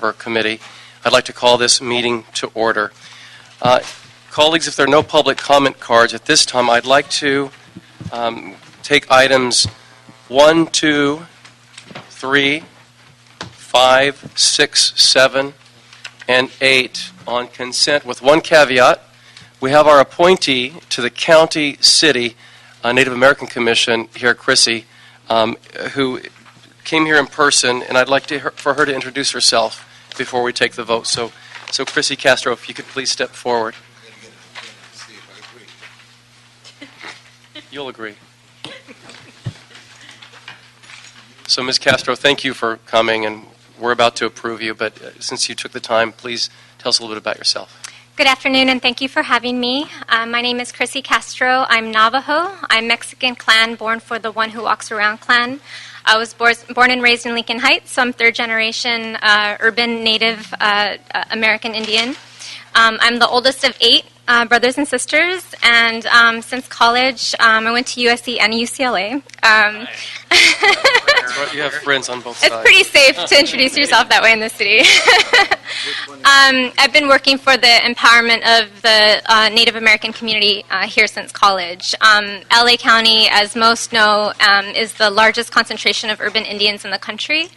our committee. I'd like to call this meeting to order. Colleagues, if there are no public comment cards at this time, I'd like to take items 1, 2, 3, 5, 6, 7, and 8 on consent with one caveat. We have our appointee to the County City Native American Commission here, Chrissy, who came here in person, and I'd like for her to introduce herself before we take the vote. So Chrissy Castro, if you could please step forward. You'll agree. So Ms. Castro, thank you for coming, and we're about to approve you, but since you took the time, please tell us a little bit about yourself. Good afternoon, and thank you for having me. My name is Chrissy Castro. I'm Navajo. I'm Mexican clan, born for the One Who Walks Around clan. I was born and raised in Lincoln Heights, so I'm third-generation urban Native American Indian. I'm the oldest of 8 brothers and sisters, and since college, I went to USC and UCLA. You have friends on both sides. It's pretty safe to introduce yourself that way in the city. I've been working for the empowerment of the Native American community here since college. LA County, as most know, is the largest concentration of urban Indians in the country,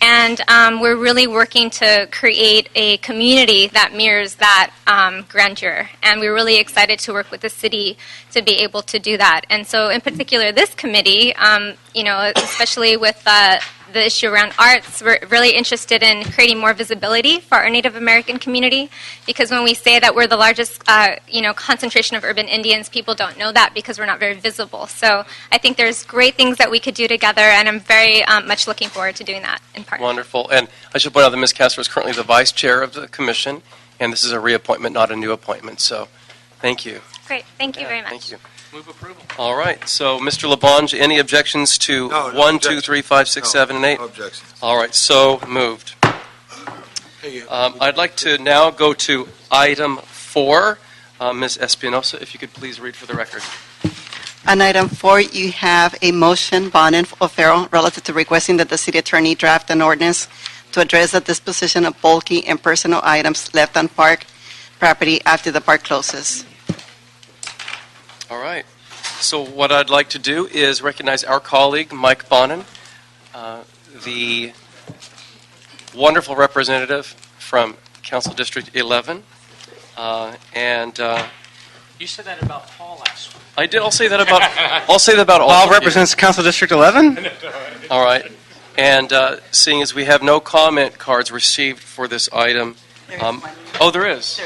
and we're really working to create a community that mirrors that grandeur, and we're really excited to work with the city to be able to do that. And so in particular, this committee, especially with the issue around arts, we're really interested in creating more visibility for our Native American community, because when we say that we're the largest concentration of urban Indians, people don't know that because we're not very visible. So I think there's great things that we could do together, and I'm very much looking forward to doing that in partnership. Wonderful. And I should point out that Ms. Castro is currently the vice chair of the commission, and this is a reappointment, not a new appointment. So thank you. Great. Thank you very much. Thank you. Move approval. All right. So, Mr. LaBonge, any objections to 1, 2, 3, 5, 6, 7, and 8? No objections. All right. So moved. I'd like to now go to item 4. Ms. Espinosa, if you could please read for the record. On item 4, you have a motion, Bonin O'Farrell, relative to requesting that the city attorney draft an ordinance to address the disposition of bulky and personal items left on park property after the park closes. All right. So what I'd like to do is recognize our colleague, Mike Bonin, the wonderful representative from Council District 11. You said that about Paul last week. I did. I'll say that about all. Paul represents Council District 11? All right. And seeing as we have no comment cards received for this item. There is.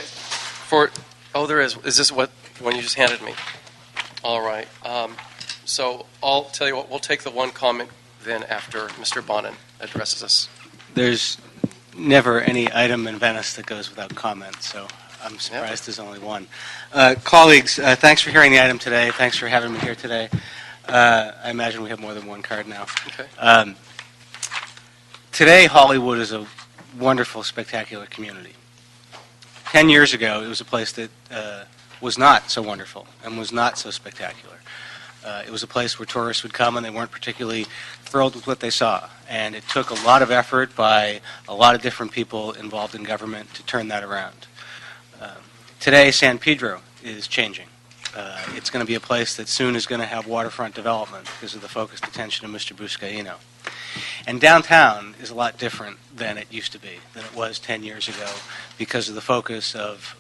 There is. Is this what one you just handed me? All right. So I'll tell you what, we'll take the one comment then after Mr. Bonin addresses us. There's never any item in Venice that goes without comment, so I'm surprised there's only one. Colleagues, thanks for hearing the item today. Thanks for having me here today. I imagine we have more than one card now. Okay. Today, Hollywood is a wonderful, spectacular community. 10 years ago, it was a place that was not so wonderful and was not so spectacular. It was a place where tourists would come and they weren't particularly thrilled with what they saw. And it took a lot of effort by a lot of different people involved in government to turn that around. Today, San Pedro is changing. It's going to be a place that soon is going to have waterfront development because of the focused attention of Mr. Buscaino. And downtown is a lot different than it used to be, than it was 10 years ago, because of the focus of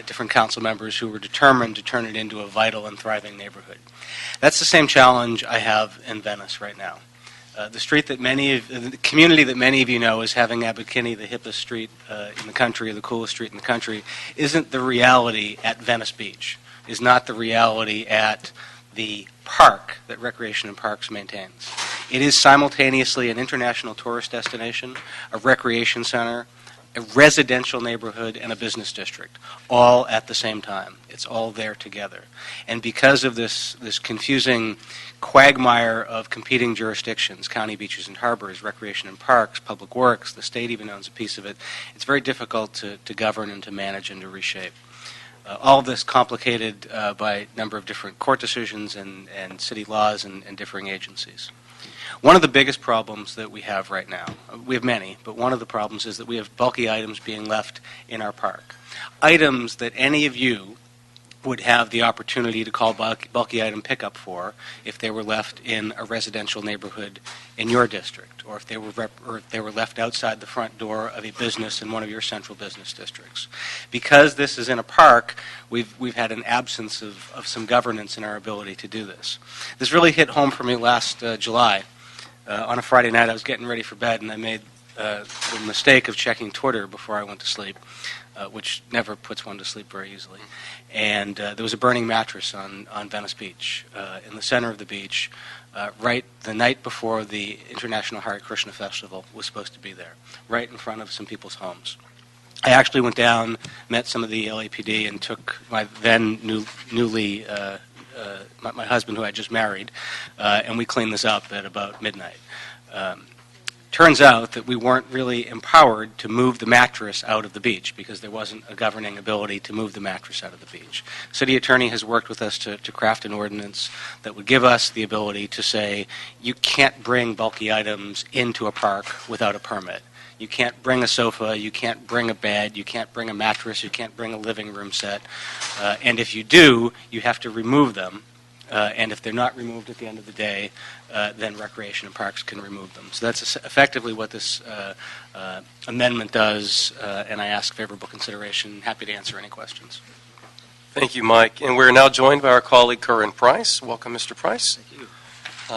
different council members who were determined to turn it into a vital and thriving neighborhood. That's the same challenge I have in Venice right now. The community that many of you know as having Abercrombie, the hippest street in the country, or the coolest street in the country, isn't the reality at Venice Beach, is not the reality at the park that Recreation and Parks maintains. It is simultaneously an international tourist destination, a recreation center, a residential neighborhood, and a business district, all at the same time. It's all there together. And because of this confusing quagmire of competing jurisdictions, county beaches and harbors, recreation and parks, public works, the state even owns a piece of it, it's very difficult to govern and to manage and to reshape. All of this complicated by a number of different court decisions and city laws and differing agencies. One of the biggest problems that we have right now, we have many, but one of the problems is that we have bulky items being left in our park. Items that any of you would have the opportunity to call bulky item pickup for if they were left in a residential neighborhood in your district, or if they were left outside the front door of a business in one of your central business districts. Because this is in a park, we've had an absence of some governance in our ability to do this. This really hit home for me last July. On a Friday night, I was getting ready for bed, and I made the mistake of checking Twitter before I went to sleep, which never puts one to sleep very easily. And there was a burning mattress on Venice Beach, in the center of the beach, right the night before the International Hare Krishna Festival was supposed to be there, right in front of some people's homes. I actually went down, met some of the LAPD, and took my then my husband, who I just married, and we cleaned this up at about midnight. Turns out that we weren't really empowered to move the mattress out of the beach because there wasn't a governing ability to move the mattress out of the beach. City attorney has worked with us to craft an ordinance that would give us the ability to say, you can't bring bulky items into a park without a permit. You can't bring a sofa, you can't bring a bed, you can't bring a mattress, you can't bring a living room set. And if you do, you have to remove them. And if they're not removed at the end of the day, then Recreation and Parks can remove them. So that's effectively what this amendment does, and I ask favorable consideration. Happy to answer any questions. Thank you, Mike. And we're now joined by our colleague, Curran Price. Welcome, Mr. Price. Thank you.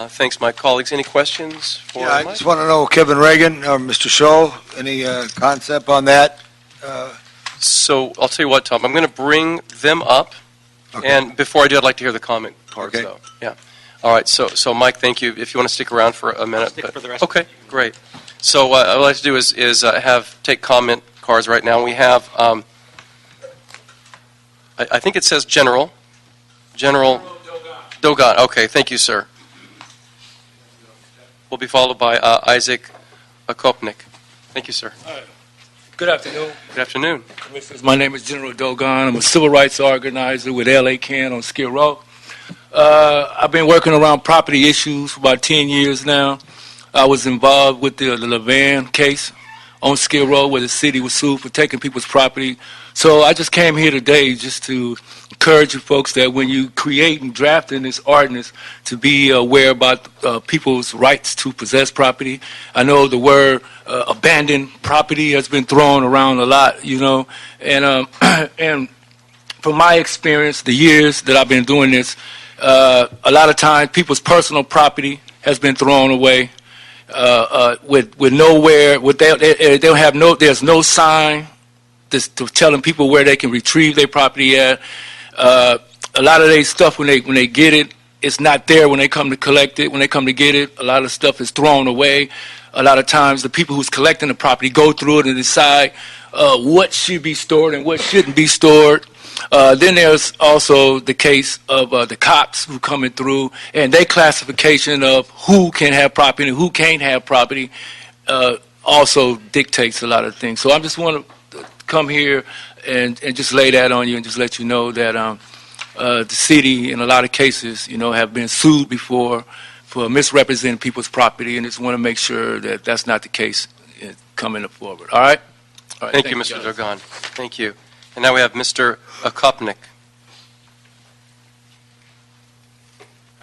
Thanks, my colleagues. Any questions for I Mike? just want to know, Kevin Reagan or Mr. Scholl, any concept on that? So I'll tell you what, Tom, I'm going to bring them up. Okay. And before I do, I'd like to hear the comment parts, Okay. though. Yeah. All right. So Mike, thank you. If you want to stick around for a minute. I'll stick for the rest of Okay, great. So what I'd like to do is take comment cards right now. We have, I think it says General Dogon. Okay, thank you, sir. Will be followed by Isaac Akopnik. Thank you, sir. Good afternoon, Good afternoon. Commissioners. My name is General Dogon. I'm a civil rights organizer with LA Can on Skid Row. I've been working around property issues for about 10 years now. I was involved with the Levan case on Skid Row where the city was sued for taking people's property. So I just came here today just to encourage you folks that when you create and draft in this ordinance to be aware about people's rights to possess property. I know the word abandoned property has been thrown around a lot, you know, and and from my experience, the years that I've been doing this, a lot of times people's personal property has been thrown away with nowhere. They don't have there's no sign to telling people where they can retrieve their property at. A lot of their stuff when they get it, it's not there when they come to collect it. When they come to get it, a lot of stuff is thrown away. A lot of times the people who's collecting the property go through it and decide what should be stored and what shouldn't be stored. Then there's also the case of the cops who coming through and their classification of who can have property and who can't have property also dictates a lot of things. So I just want to come here and just lay that on you and just let you know that the city in a lot of cases, you know, have been sued before for misrepresenting people's property, and just want to make sure that that's not the case coming forward. All right? All right, Thank you, Mr. Dogon. Thank you. And now we have Mr. Akopnik.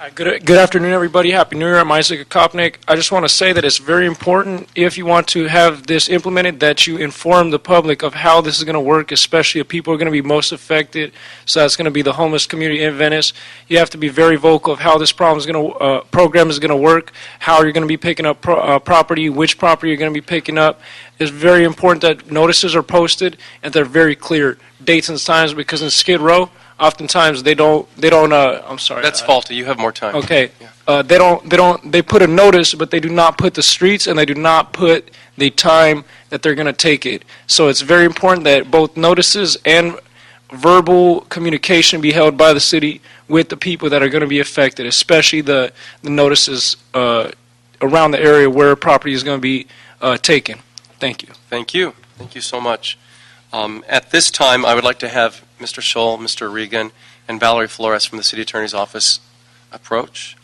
Hi, good afternoon, everybody. Happy New Year. I'm Isaac Akopnik. I just want to say that it's very important, if you want to have this implemented, that you inform the public of how this is going to work, especially if people are going to be most affected. So that's going to be the homeless community in Venice. You have to be very vocal of how this program is going to work, how you're going to be picking up property, which property you're going to be picking up. It's very important that notices are posted and they're very clear, dates and times, because in Skid Row, oftentimes they don't. I'm sorry. That's faulty. You have more time. Okay. Yeah. They put a notice, but they do not put the streets and they do not put the time that they're going to take it. So it's very important that both notices and verbal communication be held by the city with the people that are going to be affected, especially the notices around the area where property is going to be taken. Thank you. Thank you. Thank you so much. At this time, I would like to have Mr. Scholl, Mr. Regan, and Valerie Flores from the City Attorney's Office approach.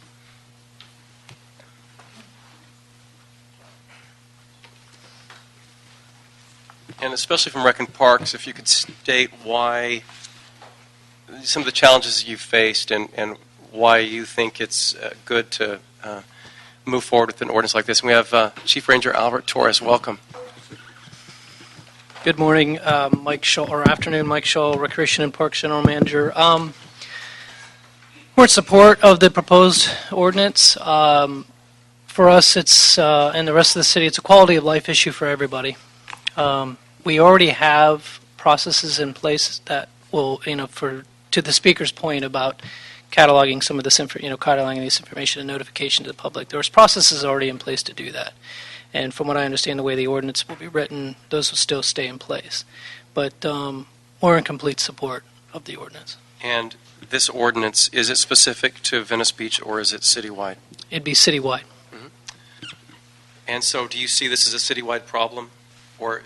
And especially from Rec and Parks, if you could state why, some of the challenges that you've faced and why you think it's good to move forward with an ordinance like this. And we have Chief Ranger Albert Torres. Welcome. Good morning, Mike Scholl, or afternoon, Mike Scholl, Recreation and Parks General Manager. We're in support of the proposed ordinance. For us, it's, and the rest of the city, it's a quality of life issue for everybody. We already have processes in place that will, to the speaker's point about cataloging some of this, cataloging this information and notification to the public. There's processes already in place to do that. And from what I understand, the way the ordinance will be written, those will still stay in place. But we're in complete support of the ordinance. And this ordinance, is it specific to Venice Beach or is it citywide? It'd be citywide. And so do you see this as a citywide problem? Or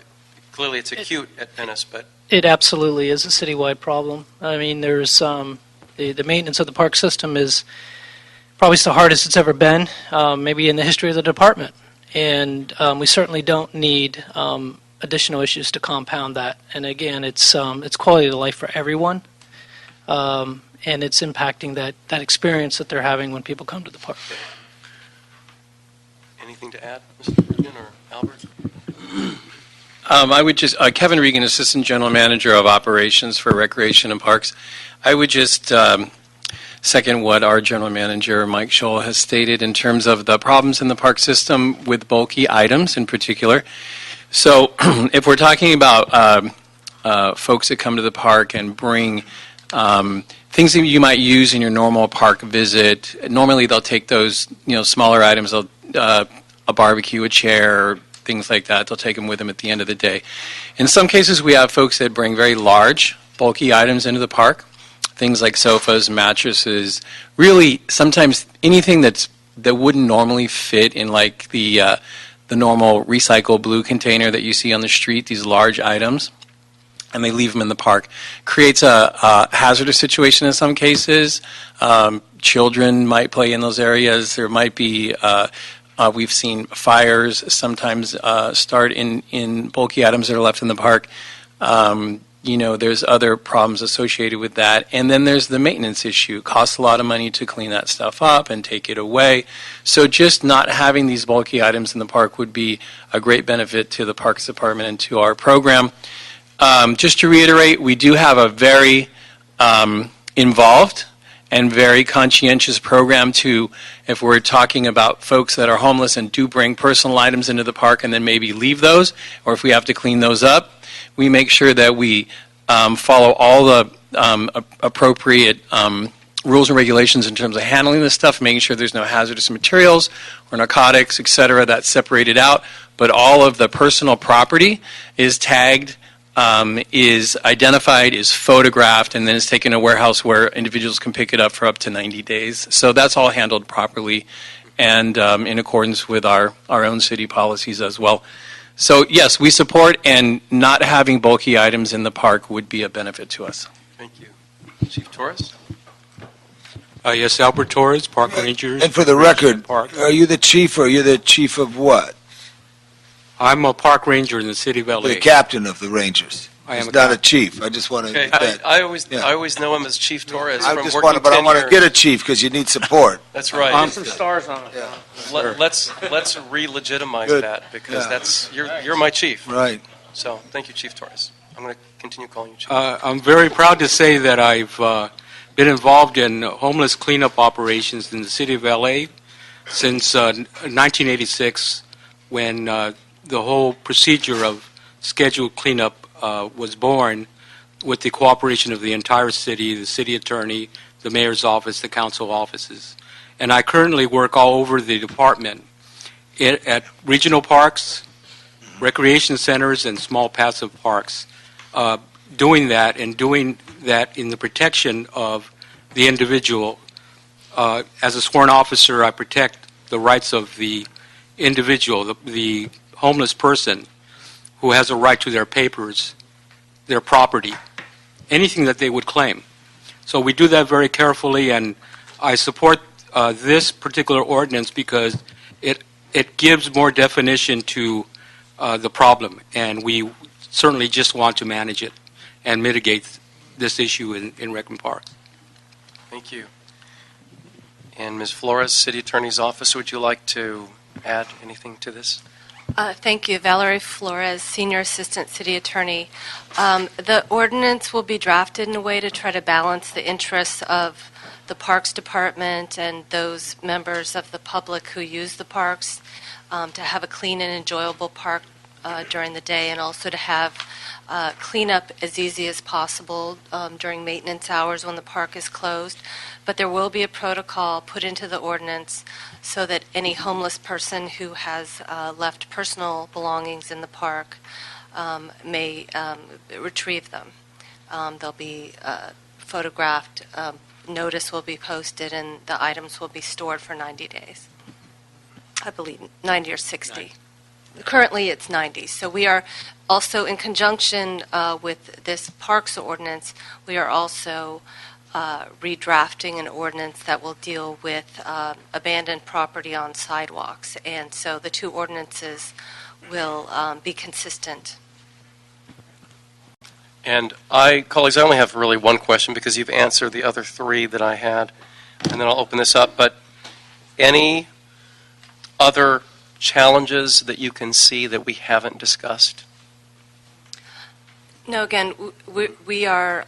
clearly it's acute at Venice, but... It absolutely is a citywide problem. I mean, there's the maintenance of the park system is probably the hardest it's ever been, maybe in the history of the department. And we certainly don't need additional issues to compound that. And again, it's quality of life for everyone, and it's impacting that experience that they're having when people come to the park. Anything to add, Mr. Regan or Albert? I would just, Kevin Regan, Assistant General Manager of Operations for Recreation and Parks. I would just second what our General Manager, Mike Scholl, has stated in terms of the problems in the park system with bulky items in particular. So if we're talking about folks that come to the park and bring things that you might use in your normal park visit, normally they'll take those smaller items, a barbecue, a chair, things like that. They'll take them with them at the end of the day. In some cases, we have folks that bring very large, bulky items into the park. Things like sofas, mattresses, really sometimes anything that wouldn't normally fit in like the normal recycle blue container that you see on the street, these large items, and they leave them in the park. Creates a hazardous situation in some cases. Children might play in those areas. There might be, we've seen fires sometimes start in bulky items that are left in the park. There's other problems associated with that. And then there's the maintenance issue. It costs a lot of money to clean that stuff up and take it away. So just not having these bulky items in the park would be a great benefit to the Parks Department and to our program. Just to reiterate, we do have a very involved and very conscientious program to, if we're talking about folks that are homeless and do bring personal items into the park and then maybe leave those, or if we have to clean those up, we make sure that we follow all the appropriate rules and regulations in terms of handling this stuff, making sure there's no hazardous materials or narcotics, et cetera, that's separated out. But all of the personal property is tagged, is identified, is photographed, and then is taken to a warehouse where individuals can pick it up for up to 90 days. So that's all handled properly and in accordance with our own city policies as well. So yes, we support, and not having bulky items in the park would be a benefit to us. Thank you. Chief Torres? Yes, Albert Torres, Park Ranger. And for the record, are you the chief or are you the chief of what? I'm a park ranger in the city of LA. The captain of the Rangers. I am He's not a chief. I just want to Okay, get that. I always know him as Chief Torres I from just working want to, but I 10 want to years. get a chief because you need support. That's right. Put some stars on it. Yeah. Let's re-legitimize Good. that because Yeah. that's you're my chief. Right. So thank you, Chief Torres. I'm going to continue calling you Chief. I'm very proud to say that I've been involved in homeless cleanup operations in the city of LA since 1986, when the whole procedure of scheduled cleanup was born with the cooperation of the entire city, the city attorney, the mayor's office, the council offices. And I currently work all over the department at regional parks, recreation centers, and small passive parks, doing that in the protection of the individual. As a sworn officer, I protect the rights of the individual, the homeless person who has a right to their papers, their property, anything that they would claim. So we do that very carefully, and I support this particular ordinance because it gives more definition to the problem, and we certainly just want to manage it and mitigate this issue in Redmond Park. Thank you. And Ms. Flores, City Attorney's Office, would you like to add anything to this? Thank you. Valerie Flores, Senior Assistant City Attorney. The ordinance will be drafted in a way to try to balance the interests of the Parks Department and those members of the public who use the parks, to have a clean and enjoyable park during the day, and also to have cleanup as easy as possible during maintenance hours when the park is closed. But there will be a protocol put into the ordinance so that any homeless person who has left personal belongings in the park may retrieve them. They'll be photographed, notice will be posted, and the items will be stored for 90 days. I believe 90 or 60. Currently, it's 90. So we are also, in conjunction with this parks ordinance, we are also redrafting an ordinance that will deal with abandoned property on sidewalks. And so the two ordinances will be consistent. And colleagues, I only have really one question because you've answered the other three that I had, and then I'll open this up. But any other challenges that you can see that we haven't discussed? No, again, we are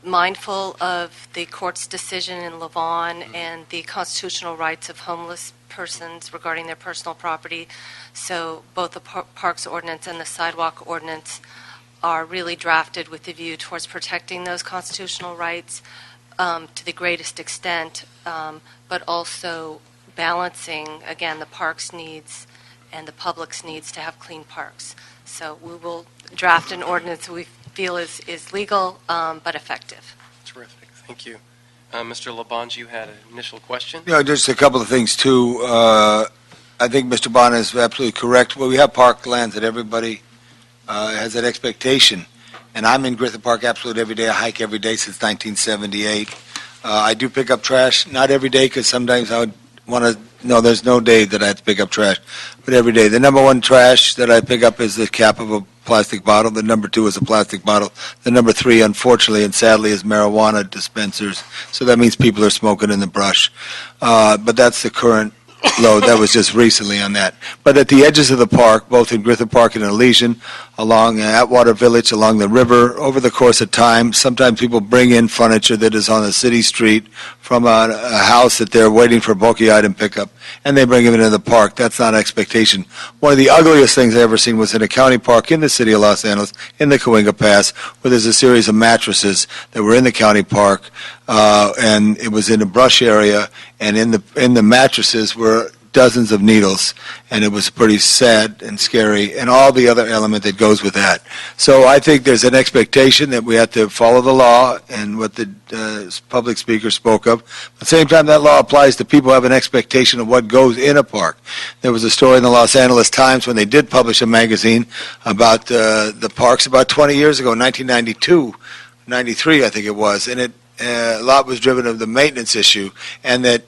mindful of the court's decision in Lavon and the constitutional rights of homeless persons regarding their personal property. So both the parks ordinance and the sidewalk ordinance are really drafted with the view towards protecting those constitutional rights to the greatest extent, but also balancing, again, the parks' needs and the public's needs to have clean parks. So we will draft an ordinance we feel is legal but effective. Terrific. Thank you. Mr. Labange, you had an initial question? Yeah, just a couple of things, too. I think Mr. Bonner is absolutely correct. Well, we have park lands that everybody has that expectation. And I'm in Griffith Park absolutely every day. I hike every day since 1978. I do pick up trash, not every day, because sometimes I would want to, no, there's no day that I have to pick up trash, but every day. The number one trash that I pick up is the cap of a plastic bottle. The number two is a plastic bottle. The number three, unfortunately and sadly, is marijuana dispensers. So that means people are smoking in the brush. But that's the current load. That was just recently on that. But at the edges of the park, both in Griffith Park and Elysian, along Atwater Village, along the river, over the course of time, sometimes people bring in furniture that is on a city street from a house that they're waiting for bulky item pickup, and they bring them into the park. That's not expectation. One of the ugliest things I ever seen was in a county park in the city of Los Angeles, in the Cahuenga Pass, where there's a series of mattresses that were in the county park, and it was in a brush area, and in the mattresses were dozens of needles, and it was pretty sad and scary, and all the other element that goes with that. So I think there's an expectation that we have to follow the law and what the public speaker spoke of. At the same time, that law applies to people who have an expectation of what goes in a park. There was a story in the Los Angeles Times when they did publish a magazine about the parks about 20 years ago, 1992, 93, I think it was, and a lot was driven of the maintenance issue, and that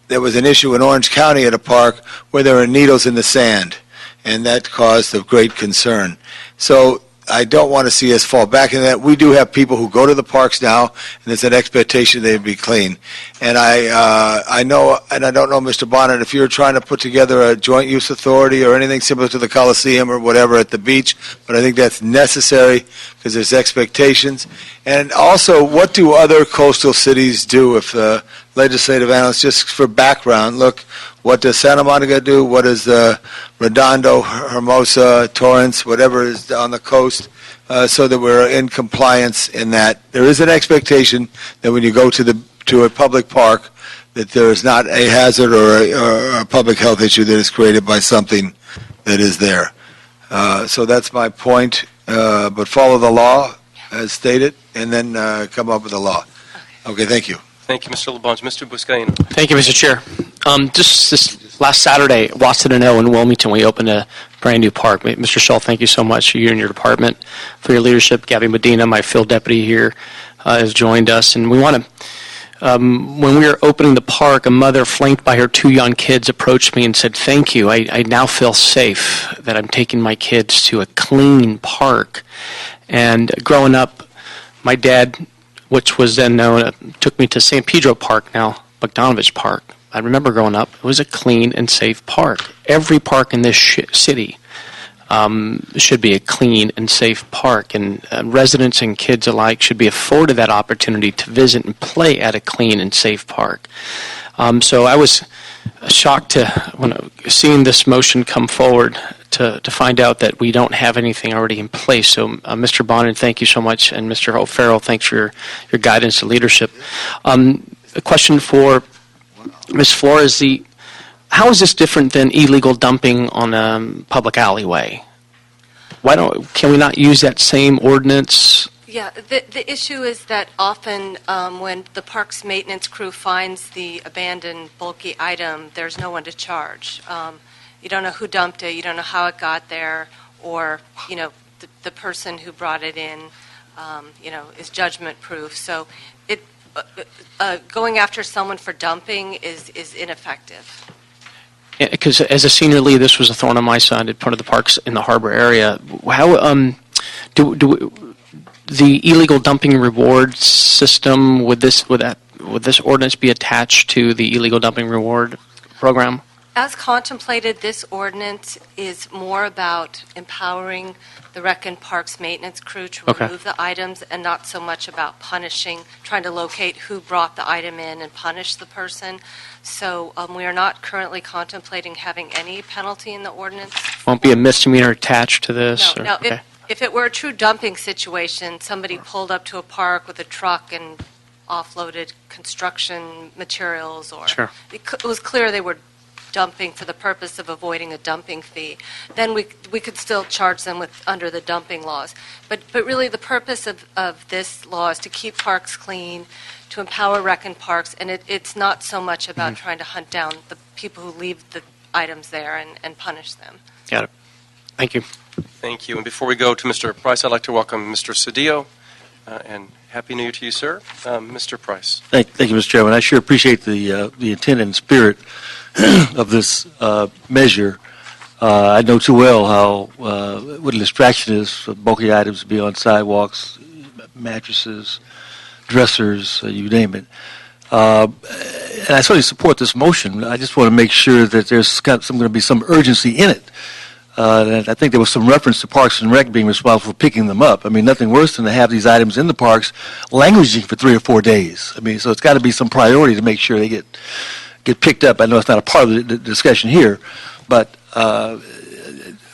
there was an issue in Orange County at a park where there were needles in the sand, and that caused a great concern. So I don't want to see us fall back in that. We do have people who go to the parks now, and there's an expectation they'd be clean. And I know, and I don't know, Mr. Bonnet, if you're trying to put together a joint use authority or anything similar to the Coliseum or whatever at the beach, but I think that's necessary because there's expectations. And also, what do other coastal cities do? If the legislative analysts, just for background, look, what does Santa Monica do? What does Redondo, Hermosa, Torrance, whatever is on the coast, so that we're in compliance in that? There is an expectation that when you go to a public park, that there is not a hazard or a public health issue that is created by something that is there. So that's my point. But follow the law as stated, and then come up with a law. Okay, thank you. Thank you, Mr. Labange. Mr. Buscaino. Thank you, Mr. Chair. Just this last Saturday, Watson and O in Wilmington, we opened a brand new park. Mr. Shull, thank you so much, you and your department, for your leadership. Gabby Medina, my field deputy here, has joined us, and we want to when we were opening the park, a mother flanked by her 2 young kids approached me and said, "Thank you. I now feel safe that I'm taking my kids to a clean park." And growing up, my dad, which was then known, took me to San Pedro Park, now Bogdanovich Park. I remember growing up, it was a clean and safe park. Every park in this city should be a clean and safe park, and residents and kids alike should be afforded that opportunity to visit and play at a clean and safe park. So I was shocked when seeing this motion come forward to find out that we don't have anything already in place. So, Mr. Bonin, thank you so much, and Mr. O'Farrell, thanks for your guidance and leadership. A question for Ms. Flores: how is this different than illegal dumping on a public alleyway? Can we not use that same ordinance? Yeah, the issue is that often when the park's maintenance crew finds the abandoned bulky item, there's no one to charge. You don't know who dumped it, you don't know how it got there, or, the person who brought it in, is judgment proof. So going after someone for dumping is ineffective. Because as a senior lead, this was a thorn on my side at part of the parks in the harbor area. How the illegal dumping reward system, would this ordinance be attached to the illegal dumping reward program? As contemplated, this ordinance is more about empowering the Rec and Parks maintenance crew to remove the items, and not so much about punishing, trying to locate who brought the item in and punish the person. So we are not currently contemplating having any penalty in the ordinance. Won't be a misdemeanor attached to this? No. If it were a true dumping situation, somebody pulled up to a park with a truck and offloaded construction materials, or it was clear they were dumping for the purpose of avoiding a dumping fee, then we could still charge them under the dumping laws. But really the purpose of this law is to keep parks clean, to empower Rec and Parks, and it's not so much about trying to hunt down the people who leave the items there and punish them. Got it. Thank you. Thank you. And before we go to Mr. Price, I'd like to welcome Mr. Cedillo, and Happy New Year to you, sir. Mr. Price. Thank you, Mr. Chairman. I sure appreciate the intent and spirit of this measure. I know too well how what a distraction is for bulky items to be on sidewalks, mattresses, dressers, you name it. And I certainly support this motion. I just want to make sure that there's going to be some urgency in it. And I think there was some reference to Parks and Rec being responsible for picking them up. I mean, nothing worse than to have these items in the parks languishing for 3 or 4 days. I mean, so it's got to be some priority to make sure they get picked up. I know it's not a part of the discussion here, but we're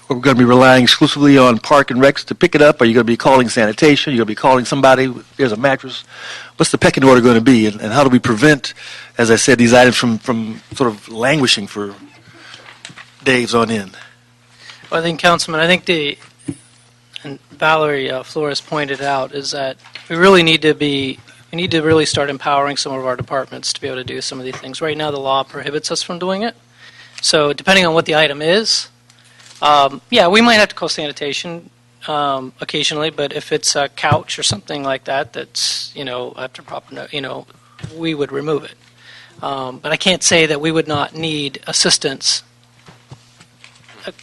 going to be relying exclusively on Park and Recs to pick it up. Are you going to be calling sanitation? Are you going to be calling somebody? There's a mattress. What's the pecking order going to be? And how do we prevent, as I said, these items from sort of languishing for days on end? Well, I think, Councilman, and Valerie Flores pointed out, is that we need to really start empowering some of our departments to be able to do some of these things. Right now, the law prohibits us from doing it. So depending on what the item is, we might have to call sanitation occasionally, but if it's a couch or something like that, that's, after proper, we would remove it. But I can't say that we would not need assistance.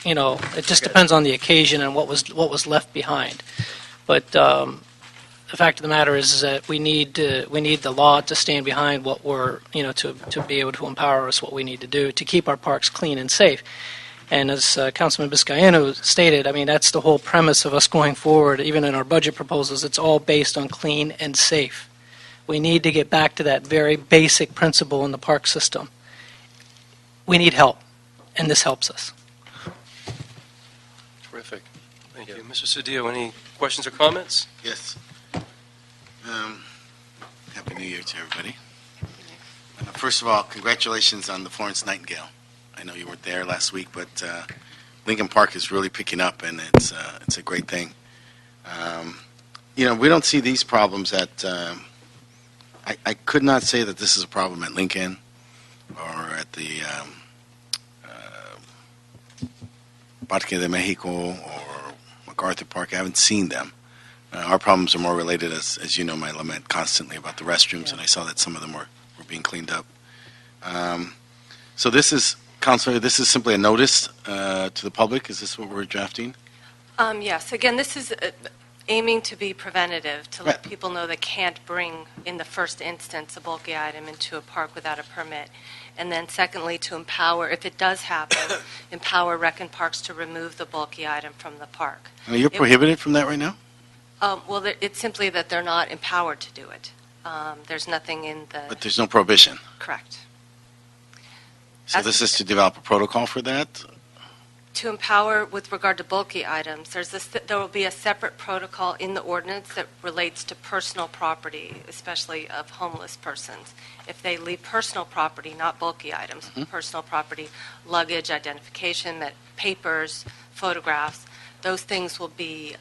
It just depends on the occasion and what was left behind. But the fact of the matter is that we need the law to stand behind what we're, to be able to empower us what we need to do to keep our parks clean and safe. And as Councilman Vizcaino stated, I mean, that's the whole premise of us going forward. Even in our budget proposals, it's all based on clean and safe. We need to get back to that very basic principle in the park system. We need help, and this helps us. Terrific. Thank you. Mr. Cedillo, any questions or comments? Yes. Happy New Year to everybody. First of all, congratulations on the Florence Nightingale. I know you weren't there last week, but Lincoln Park is really picking up, and it's a great thing. We don't see these problems at. I could not say that this is a problem at Lincoln or at the Parque de Mexico or MacArthur Park. I haven't seen them. Our problems are more related, as you know, my lament constantly about the restrooms, and I saw that some of them were being cleaned up. So this is, Counselor, this is simply a notice to the public? Is this what we're drafting? Yes. Again, this is aiming to be preventative, to let Right. people know they can't bring, in the first instance, a bulky item into a park without a permit. And then secondly, to empower, if it does happen, empower rec and parks to remove the bulky item from the park. I mean, you're prohibited from that right now? Well, it's simply that they're not empowered to do it. There's nothing in the, But there's no prohibition. correct. So this is to develop a protocol for that? To empower with regard to bulky items, there will be a separate protocol in the ordinance that relates to personal property, especially of homeless persons. If they leave personal property, not bulky items, personal property, luggage, identification, papers, photographs, those things will be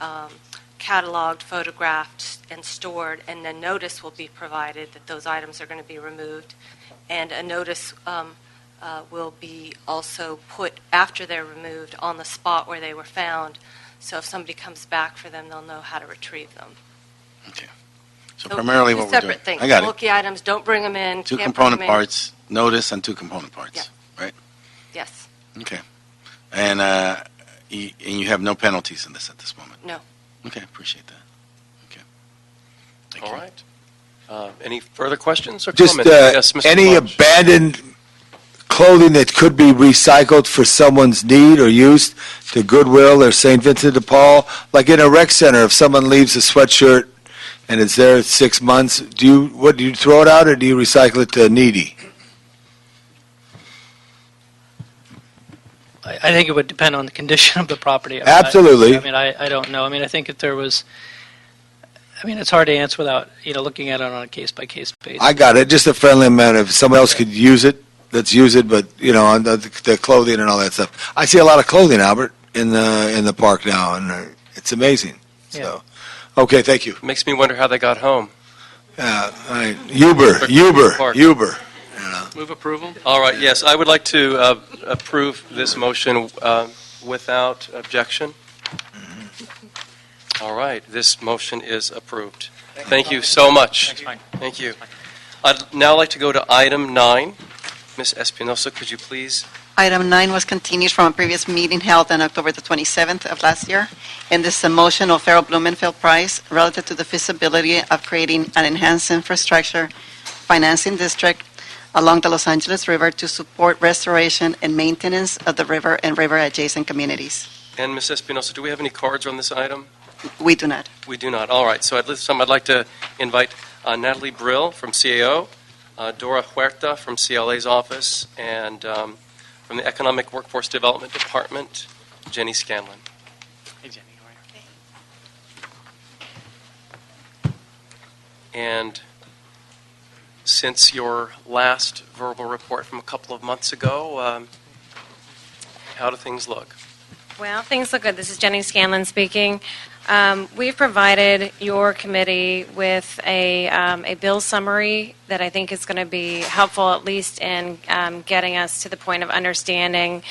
cataloged, photographed, and stored, and a notice will be provided that those items are going to be removed, and a notice will be also put after they're removed on the spot where they were found, so if somebody comes back for them, they'll know how to retrieve them. Okay. So primarily what we're doing. Separate things. I got it. Bulky items, don't bring them in. Two can't bring component them in. parts, notice and two component parts, right? Yes. Okay. And you have no penalties in this at this moment? No. Okay, appreciate that. Okay. Thank All you. right. Any further questions or Just comments? Yes, Mr. any Welch. abandoned clothing that could be recycled for someone's need or use to Goodwill or St. Vincent de Paul, like in a rec center, if someone leaves a sweatshirt and it's there 6 months, do you throw it out or do you recycle it to needy? I think it would depend on the condition of the property. Absolutely. I don't know. I think if there was, it's hard to answer without, looking at it on a case-by-case basis. I got it, just a friendly amount. If someone else could use it, let's use it, but, on the clothing and all that stuff. I see a lot of clothing, Albert, in the park now, and it's amazing. So, okay, thank you. Makes me wonder how they got home. Uber. Move approval? All right, yes, I would like to approve this motion without objection. All right, this motion is approved. Thank you so much. Thank you. I'd now like to go to item 9. Ms. Espinosa, could you please? Item 9 was continued from a previous meeting held on October the 27th of last year, and this is a motion of Farrell Blumenfeld Price relative to the feasibility of creating an enhanced infrastructure financing district along the Los Angeles River to support restoration and maintenance of the river and river-adjacent communities. And Ms. Espinosa, do we have any cards on this item? We do not. We do not. All right, so at this time I'd like to invite Natalie Brill from CAO, Dora Huerta from CLA's office, and from the Economic Workforce Development Department, Jenny Scanlon. Hey, Jenny. How are you? And since your last verbal report from a couple of months ago, how do things look? Well, things look good. This is Jenny Scanlon speaking. We've provided your committee with a bill summary that I think is going to be helpful, at least in getting us to the point of understanding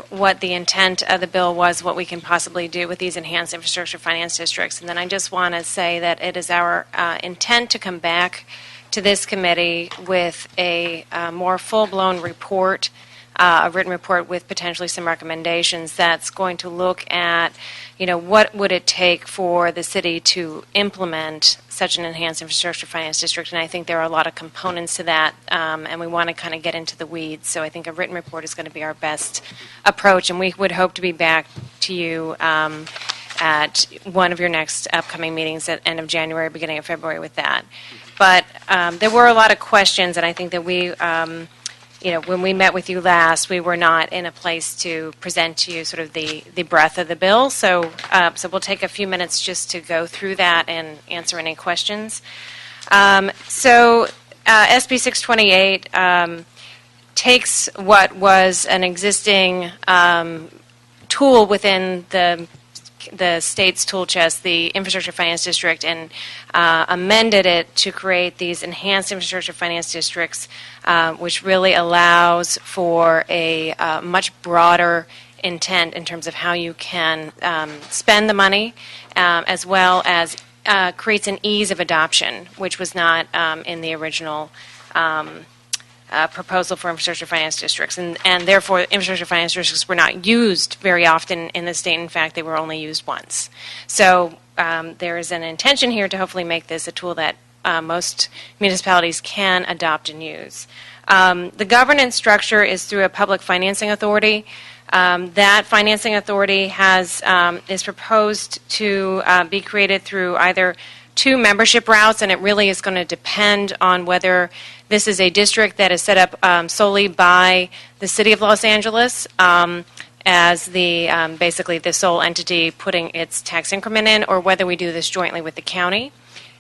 what the intent of the bill was, what we can possibly do with these enhanced infrastructure finance districts. And then I just want to say that it is our intent to come back to this committee with a more full-blown report, a written report with potentially some recommendations that's going to look at, what would it take for the city to implement such an enhanced infrastructure finance district. And I think there are a lot of components to that, and we want to kind of get into the weeds. So I think a written report is going to be our best approach, and we would hope to be back to you at one of your next upcoming meetings at end of January, beginning of February with that. But there were a lot of questions, and I think that we, when we met with you last, we were not in a place to present to you sort of the breadth of the bill. So we'll take a few minutes just to go through that and answer any questions. SB 628 takes what was an existing tool within the state's tool chest, the Infrastructure Finance District, and amended it to create these enhanced infrastructure finance districts, which really allows for a much broader intent in terms of how you can spend the money, as well as creates an ease of adoption, which was not in the original proposal for infrastructure finance districts. And therefore, infrastructure finance districts were not used very often in the state. In fact, they were only used once. So there is an intention here to hopefully make this a tool that most municipalities can adopt and use. The governance structure is through a public financing authority. That financing authority is proposed to be created through either two membership routes, and it really is going to depend on whether this is a district that is set up solely by the City of Los Angeles as basically the sole entity putting its tax increment in, or whether we do this jointly with the county.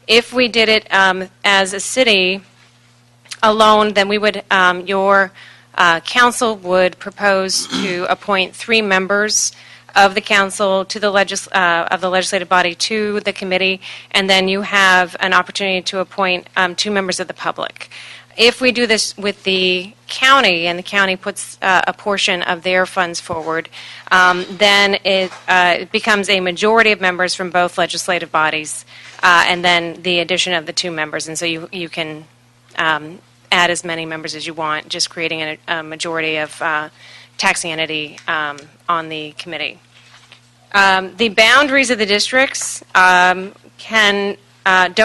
If we did it as a city alone, then we would your council would propose to appoint 3 members of the council to the legislative body to the committee, and then you have an opportunity to appoint 2 members of the public. If we do this with the county, and the county puts a portion of their funds forward, then it becomes a majority of members from both legislative bodies, and then the addition of the 2 members. And so you can add as many members as you want, just creating a majority of taxing entity on the committee. The boundaries of the districts don't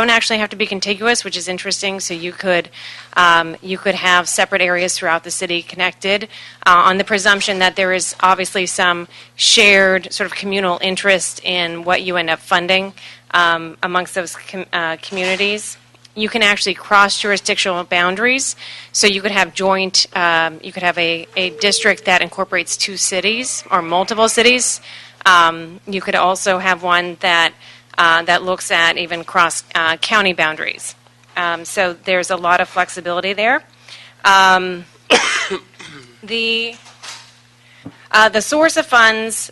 actually have to be contiguous, which is interesting. So you could have separate areas throughout the city connected on the presumption that there is obviously some shared sort of communal interest in what you end up funding amongst those communities. You can actually cross jurisdictional boundaries. So you could have you could have a district that incorporates 2 cities or multiple cities. You could also have one that looks at even cross county boundaries. So there's a lot of flexibility there. The source of funds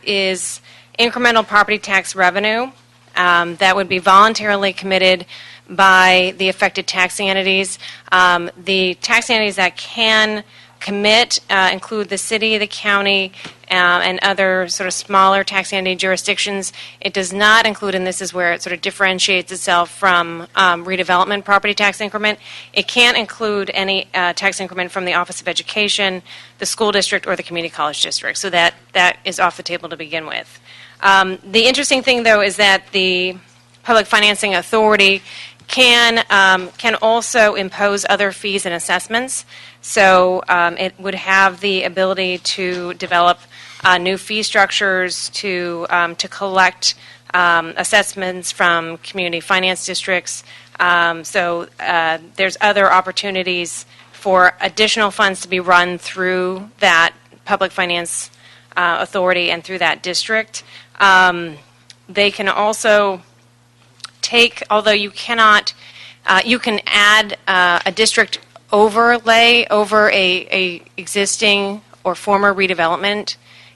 is incremental property tax revenue that would be voluntarily committed by the affected taxing entities. The taxing entities that can commit include the city, the county, and other sort of smaller taxing entity jurisdictions. It does not include, and this is where it sort of differentiates itself from redevelopment property tax increment. It can't include any tax increment from the Office of Education, the school district, or the community college district. So that is off the table to begin with. The interesting thing, though, is that the Public Financing Authority can also impose other fees and assessments. So it would have the ability to develop new fee structures to collect assessments from community finance districts. So there's other opportunities for additional funds to be run through that Public Finance Authority and through that district. They can also although you cannot, you can add a district overlay over a existing or former redevelopment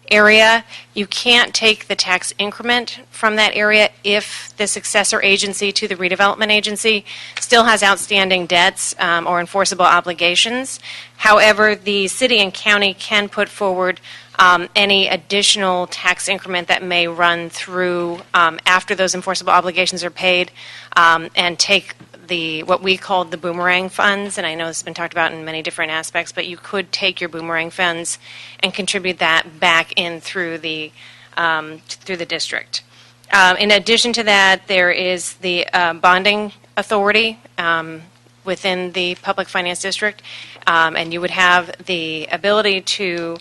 area. You can't take the tax increment from that area if the successor agency to the redevelopment agency still has outstanding debts or enforceable obligations. However, the city and county can put forward any additional tax increment that may run through after those enforceable obligations are paid, and take what we called the Boomerang funds, and I know this has been talked about in many different aspects, but you could take your Boomerang funds and contribute that back in through the district. In addition to that, there is the bonding authority within the Public Finance District, and you would have the ability to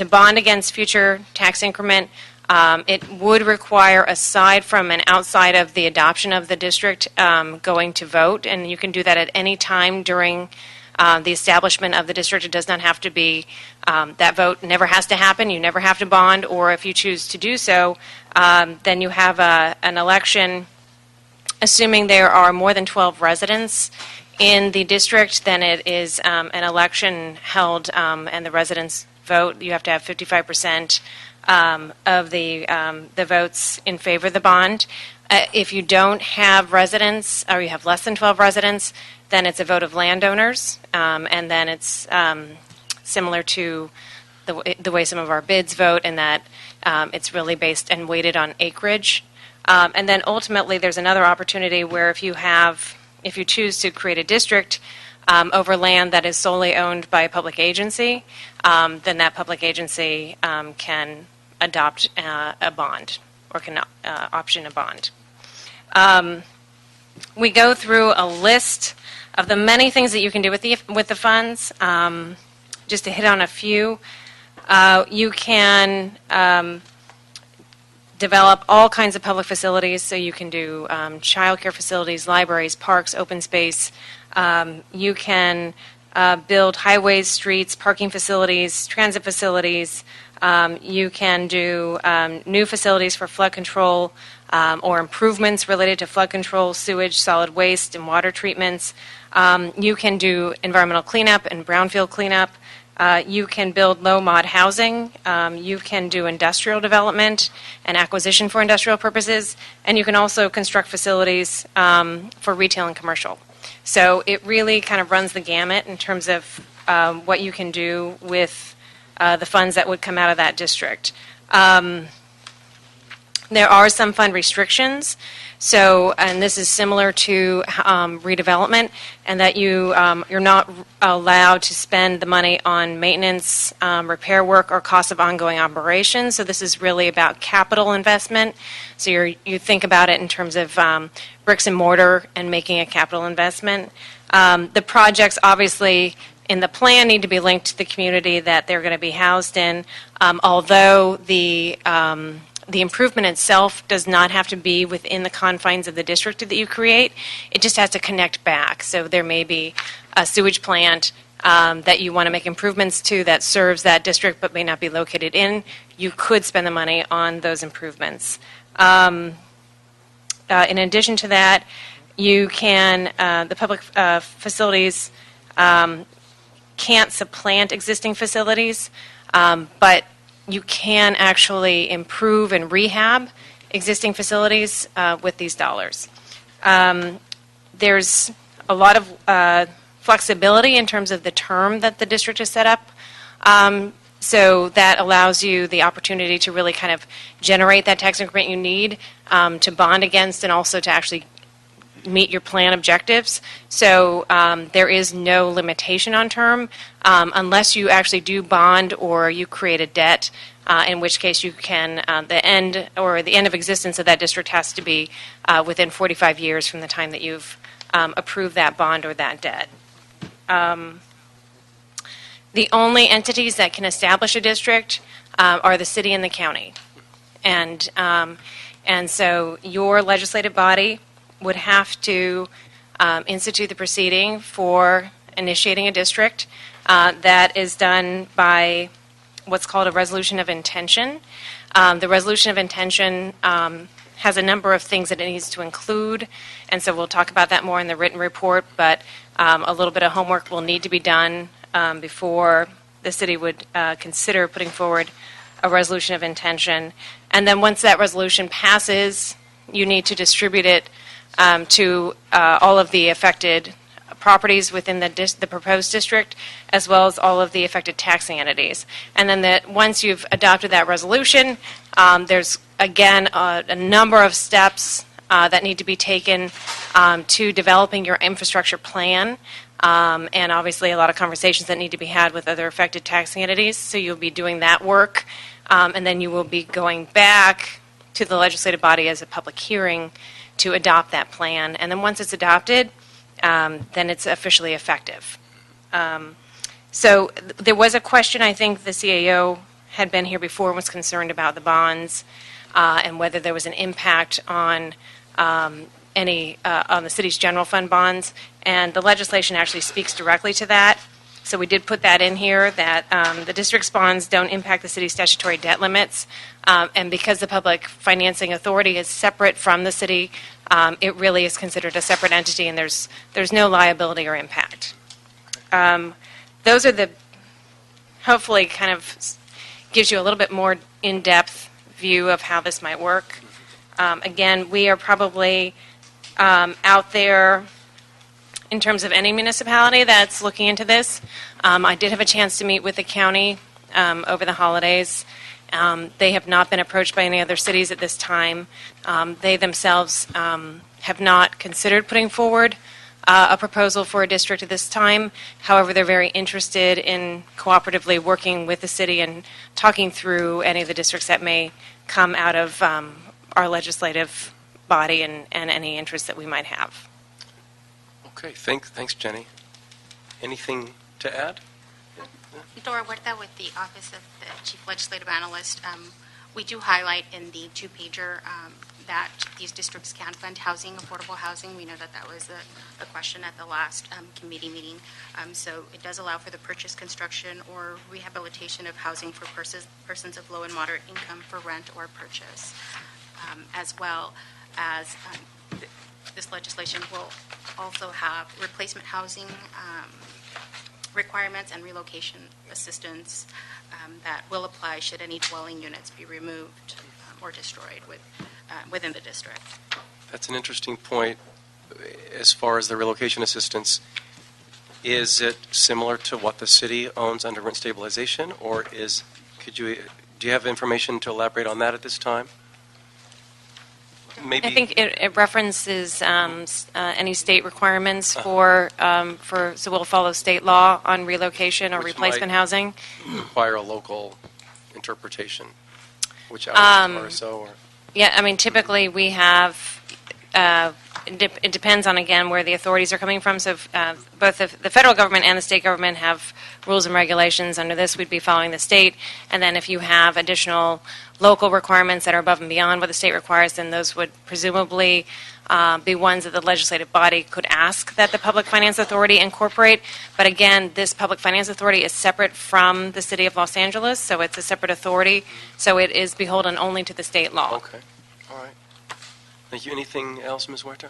bond against future tax increment. It would require, aside from and outside of the adoption of the district, going to vote, and you can do that at any time during the establishment of the district. It does not have to be, that vote never has to happen. You never have to bond, or if you choose to do so, then you have an election. Assuming there are more than 12 residents in the district, then it is an election held, and the residents vote. You have to have 55% of the votes in favor of the bond. If you don't have residents, or you have less than 12 residents, then it's a vote of landowners, and then it's similar to the way some of our bids vote, and that it's really based and weighted on acreage. And then ultimately, there's another opportunity where if you choose to create a district over land that is solely owned by a public agency, then that public agency can adopt a bond or can option a bond. We go through a list of the many things that you can do with the funds. Just to hit on a few, you can develop all kinds of public facilities. So you can do childcare facilities, libraries, parks, open space. You can build highways, streets, parking facilities, transit facilities. You can do new facilities for flood control or improvements related to flood control, sewage, solid waste, and water treatments. You can do environmental cleanup and brownfield cleanup. You can build low-mod housing. You can do industrial development and acquisition for industrial purposes. And you can also construct facilities for retail and commercial. So it really kind of runs the gamut in terms of what you can do with the funds that would come out of that district. There are some fund restrictions. So, and this is similar to redevelopment, and that you're not allowed to spend the money on maintenance, repair work, or cost of ongoing operations. So this is really about capital investment. So you think about it in terms of bricks and mortar and making a capital investment. The projects obviously in the plan need to be linked to the community that they're going to be housed in, although the improvement itself does not have to be within the confines of the district that you create. It just has to connect back. So there may be a sewage plant that you want to make improvements to that serves that district but may not be located in. You could spend the money on those improvements. In addition to that, you can, the public facilities can't supplant existing facilities, but you can actually improve and rehab existing facilities with these dollars. There's a lot of flexibility in terms of the term that the district is set up. So that allows you the opportunity to really kind of generate that tax increment you need to bond against and also to actually meet your plan objectives. So there is no limitation on term unless you actually do bond or you create a debt, in which case you can, the end of existence of that district has to be within 45 years from the time that you've approved that bond or that debt. The only entities that can establish a district are the city and the county. And so your legislative body would have to institute the proceeding for initiating a district. That is done by what's called a resolution of intention. The resolution of intention has a number of things that it needs to include, and so we'll talk about that more in the written report, but a little bit of homework will need to be done before the city would consider putting forward a resolution of intention. And then once that resolution passes, you need to distribute it to all of the affected properties within the proposed district, as well as all of the affected taxing entities. And then once you've adopted that resolution, there's, again, a number of steps that need to be taken to developing your infrastructure plan, and obviously a lot of conversations that need to be had with other affected taxing entities. So you'll be doing that work, and then you will be going back to the legislative body as a public hearing to adopt that plan. And then once it's adopted, then it's officially effective. So there was a question, I think the CAO had been here before and was concerned about the bonds and whether there was an impact on on the city's general fund bonds. And the legislation actually speaks directly to that. So we did put that in here, that the district's bonds don't impact the city's statutory debt limits. And because the Public Financing Authority is separate from the city, it really is considered a separate entity, and there's no liability or impact. Those are the, hopefully kind of gives you a little bit more in-depth view of how this might work. Again, we are probably out there in terms of any municipality that's looking into this. I did have a chance to meet with the county over the holidays. They have not been approached by any other cities at this time. They themselves have not considered putting forward a proposal for a district at this time. However, they're very interested in cooperatively working with the city and talking through any of the districts that may come out of our legislative body and any interest that we might have. Okay, thanks, Jenny. Anything to add? Dora Huerta with the Office of the Chief Legislative Analyst. We do highlight in the two-pager that these districts can fund housing, affordable housing. We know that that was a question at the last committee meeting. So it does allow for the purchase, construction, or rehabilitation of housing for persons of low and moderate income for rent or purchase, as well as this legislation will also have replacement housing requirements and relocation assistance that will apply should any dwelling units be removed or destroyed within the district. That's an interesting point as far as the relocation assistance. Is it similar to what the city owns under rent stabilization, or do you have information to elaborate on that at this time? Maybe. I think it references any state requirements so we'll follow state law on relocation or replacement housing. Require a local interpretation, which hours or so? Or? Yeah, I mean, typically we have, it depends on, again, where the authorities are coming from. So both the federal government and the state government have rules and regulations. Under this, we'd be following the state. And then if you have additional local requirements that are above and beyond what the state requires, then those would presumably be ones that the legislative body could ask that the Public Finance Authority incorporate. But again, this Public Finance Authority is separate from the City of Los Angeles, so it's a separate authority. So it is beholden only to the state law. Okay. All right. Thank you. Anything else, Ms. Huerta?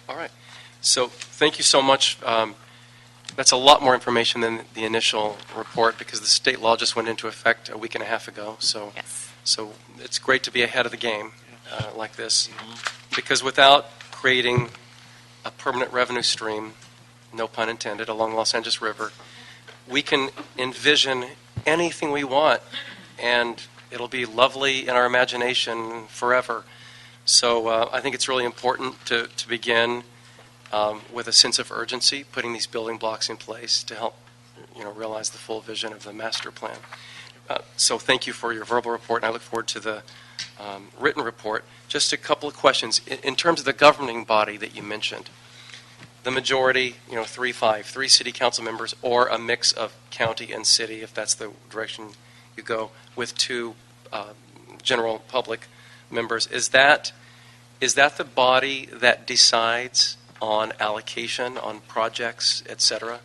All right. So thank you so much. That's a lot more information than the initial report because the state law just went into effect a week and a half ago. So, yes. So it's great to be ahead of the game like this because without creating a permanent revenue stream, no pun intended, along Los Angeles River, we can envision anything we want and it'll be lovely in our imagination forever. So I think it's really important to begin with a sense of urgency, putting these building blocks in place to help realize the full vision of the master plan. So thank you for your verbal report, and I look forward to the written report. Just a couple of questions. In terms of the governing body that you mentioned, the majority, 3-5, 3 city council members, or a mix of county and city, if that's the direction you go, with 2 general public members, is that the body that decides on allocation, on projects, et cetera?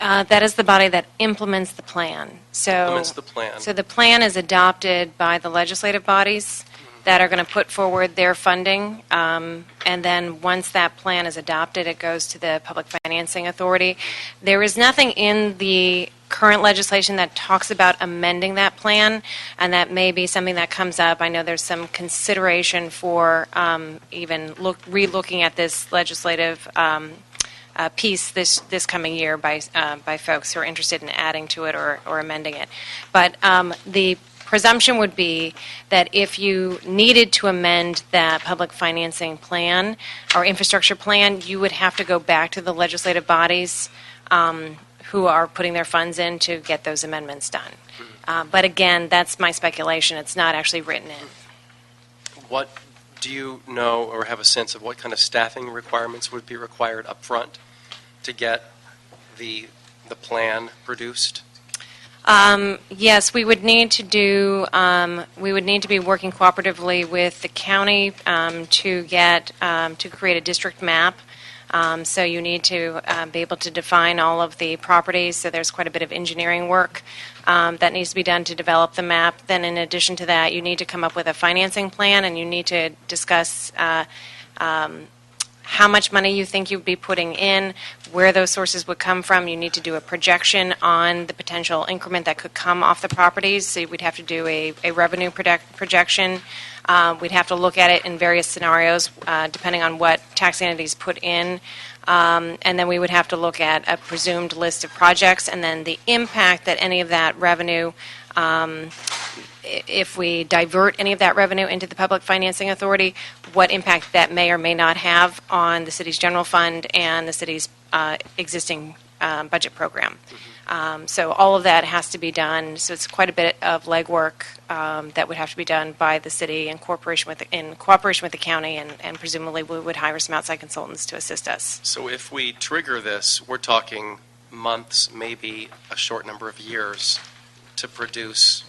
That is the body that implements the plan. Implements the plan. So the plan is adopted by the legislative bodies that are going to put forward their funding, and then once that plan is adopted, it goes to the Public Financing Authority. There is nothing in the current legislation that talks about amending that plan, and that may be something that comes up. I know there's some consideration for even re-looking at this legislative piece this coming year by folks who are interested in adding to it or amending it. But the presumption would be that if you needed to amend that public financing plan or infrastructure plan, you would have to go back to the legislative bodies who are putting their funds in to get those amendments done. But again, that's my speculation. It's not actually written in. What do you know or have a sense of what kind of staffing requirements would be required up front to get the plan produced? Yes, we would need to do. We would need to be working cooperatively with the county to create a district map. So you need to be able to define all of the properties. So there's quite a bit of engineering work that needs to be done to develop the map. Then, in addition to that, you need to come up with a financing plan, and you need to discuss how much money you think you'd be putting in, where those sources would come from. You need to do a projection on the potential increment that could come off the properties. So we'd have to do a revenue projection. We'd have to look at it in various scenarios, depending on what tax entities put in. And then we would have to look at a presumed list of projects, and then the impact that any of that revenue, if we divert any of that revenue into the Public Financing Authority, what impact that may or may not have on the city's general fund and the city's existing budget program. So all of that has to be done. So it's quite a bit of legwork that would have to be done by the city in cooperation with the county, and presumably we would hire some outside consultants to assist us. So if we trigger this, we're talking months, maybe a short number of years to produce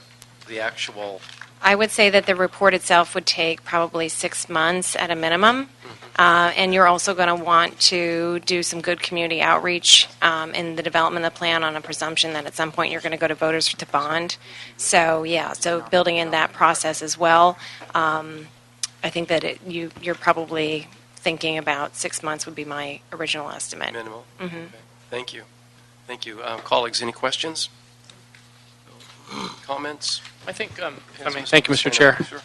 the actual. I would say that the report itself would take probably 6 months at a minimum. And you're also going to want to do some good community outreach in the development of the plan on a presumption that at some point you're going to go to voters to bond. So, yeah, so building in that process as well. I think that you're probably thinking about 6 months would be my original estimate. Minimal? Mm-hmm. Okay. Thank you. Thank you. Colleagues, any questions? Comments? I think, Yes, thank you, Mr. Chair. Sure.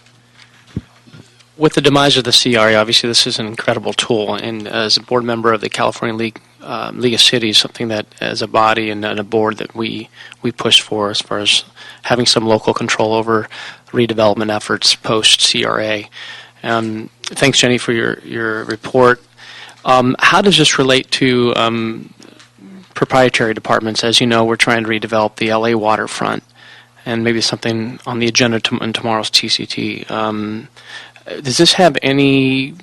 With the demise of the CRA, obviously this is an incredible tool, and as a board member of the California League of Cities, something that as a body and a board that we push for as far as having some local control over redevelopment efforts post-CRA. Thanks, Jenny, for your report. How does this relate to proprietary departments? As you know, we're trying to redevelop the LA waterfront, and maybe something on the agenda in tomorrow's TCT. Does this have any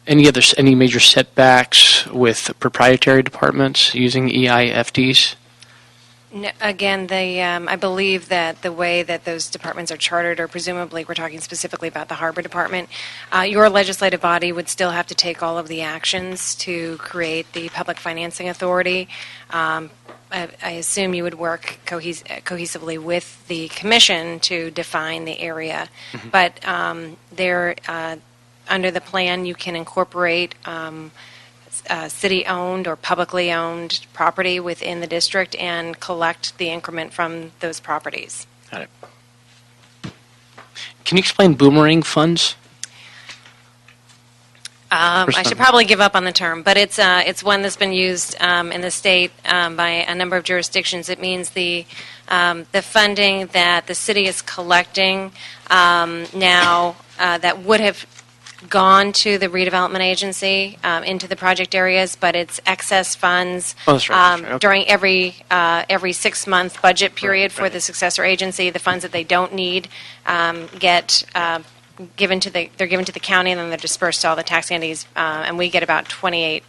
major setbacks with proprietary departments using Eifds? No, again, I believe that the way that those departments are chartered, or presumably we're talking specifically about the Harbor Department, your legislative body would still have to take all of the actions to create the Public Financing Authority. I assume you would work cohesively with the commission to define the area, but under the plan you can incorporate city-owned or publicly owned property within the district and collect the increment from those properties. Got it. Can you explain Boomerang funds? I should probably give up on the term, but it's one that's been used in the state by a number of jurisdictions. It means the funding that the city is collecting now that would have gone to the redevelopment agency into the project areas, but it's excess funds Okay. during every 6-month budget period for the successor agency. The funds that they don't need get given to the county, and then they're dispersed to all the tax entities, and we get about 28%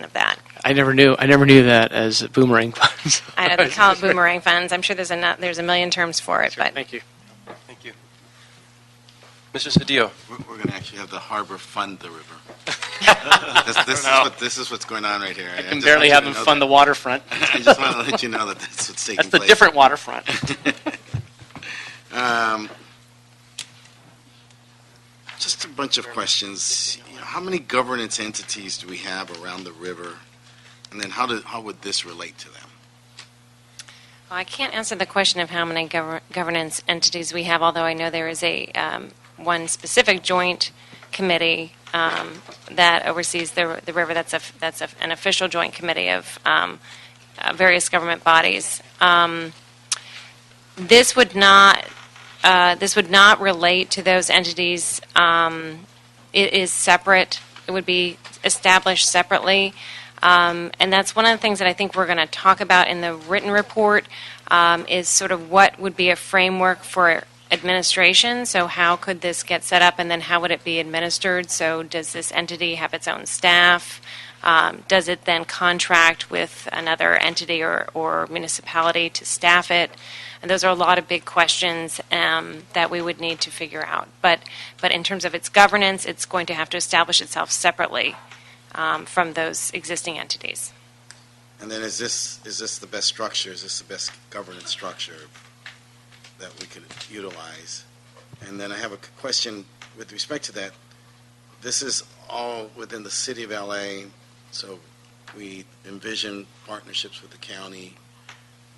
of that. I never knew that as Boomerang funds. I know they call it boomerang funds. I'm sure there's a million terms for it, but Thank you. Thank you. Mr. Cedillo. We're going to actually have the harbor fund the river. This is what's going on right here. I can barely have them fund the waterfront. I just want to let you know that that's what's taking That's the place. different waterfront. Just a bunch of questions. How many governance entities do we have around the river? And then how would this relate to them? Well, I can't answer the question of how many governance entities we have, although I know there is one specific joint committee that oversees the river. That's an official joint committee of various government bodies. This would not relate to those entities. It is separate. It would be established separately. And that's one of the things that I think we're going to talk about in the written report is sort of what would be a framework for administration. So how could this get set up, and then how would it be administered? So does this entity have its own staff? Does it then contract with another entity or municipality to staff it? And those are a lot of big questions that we would need to figure out. But in terms of its governance, it's going to have to establish itself separately from those existing entities. And then is this the best structure? Is this the best governance structure that we could utilize? And then I have a question with respect to that. This is all within the city of LA, so we envision partnerships with the county,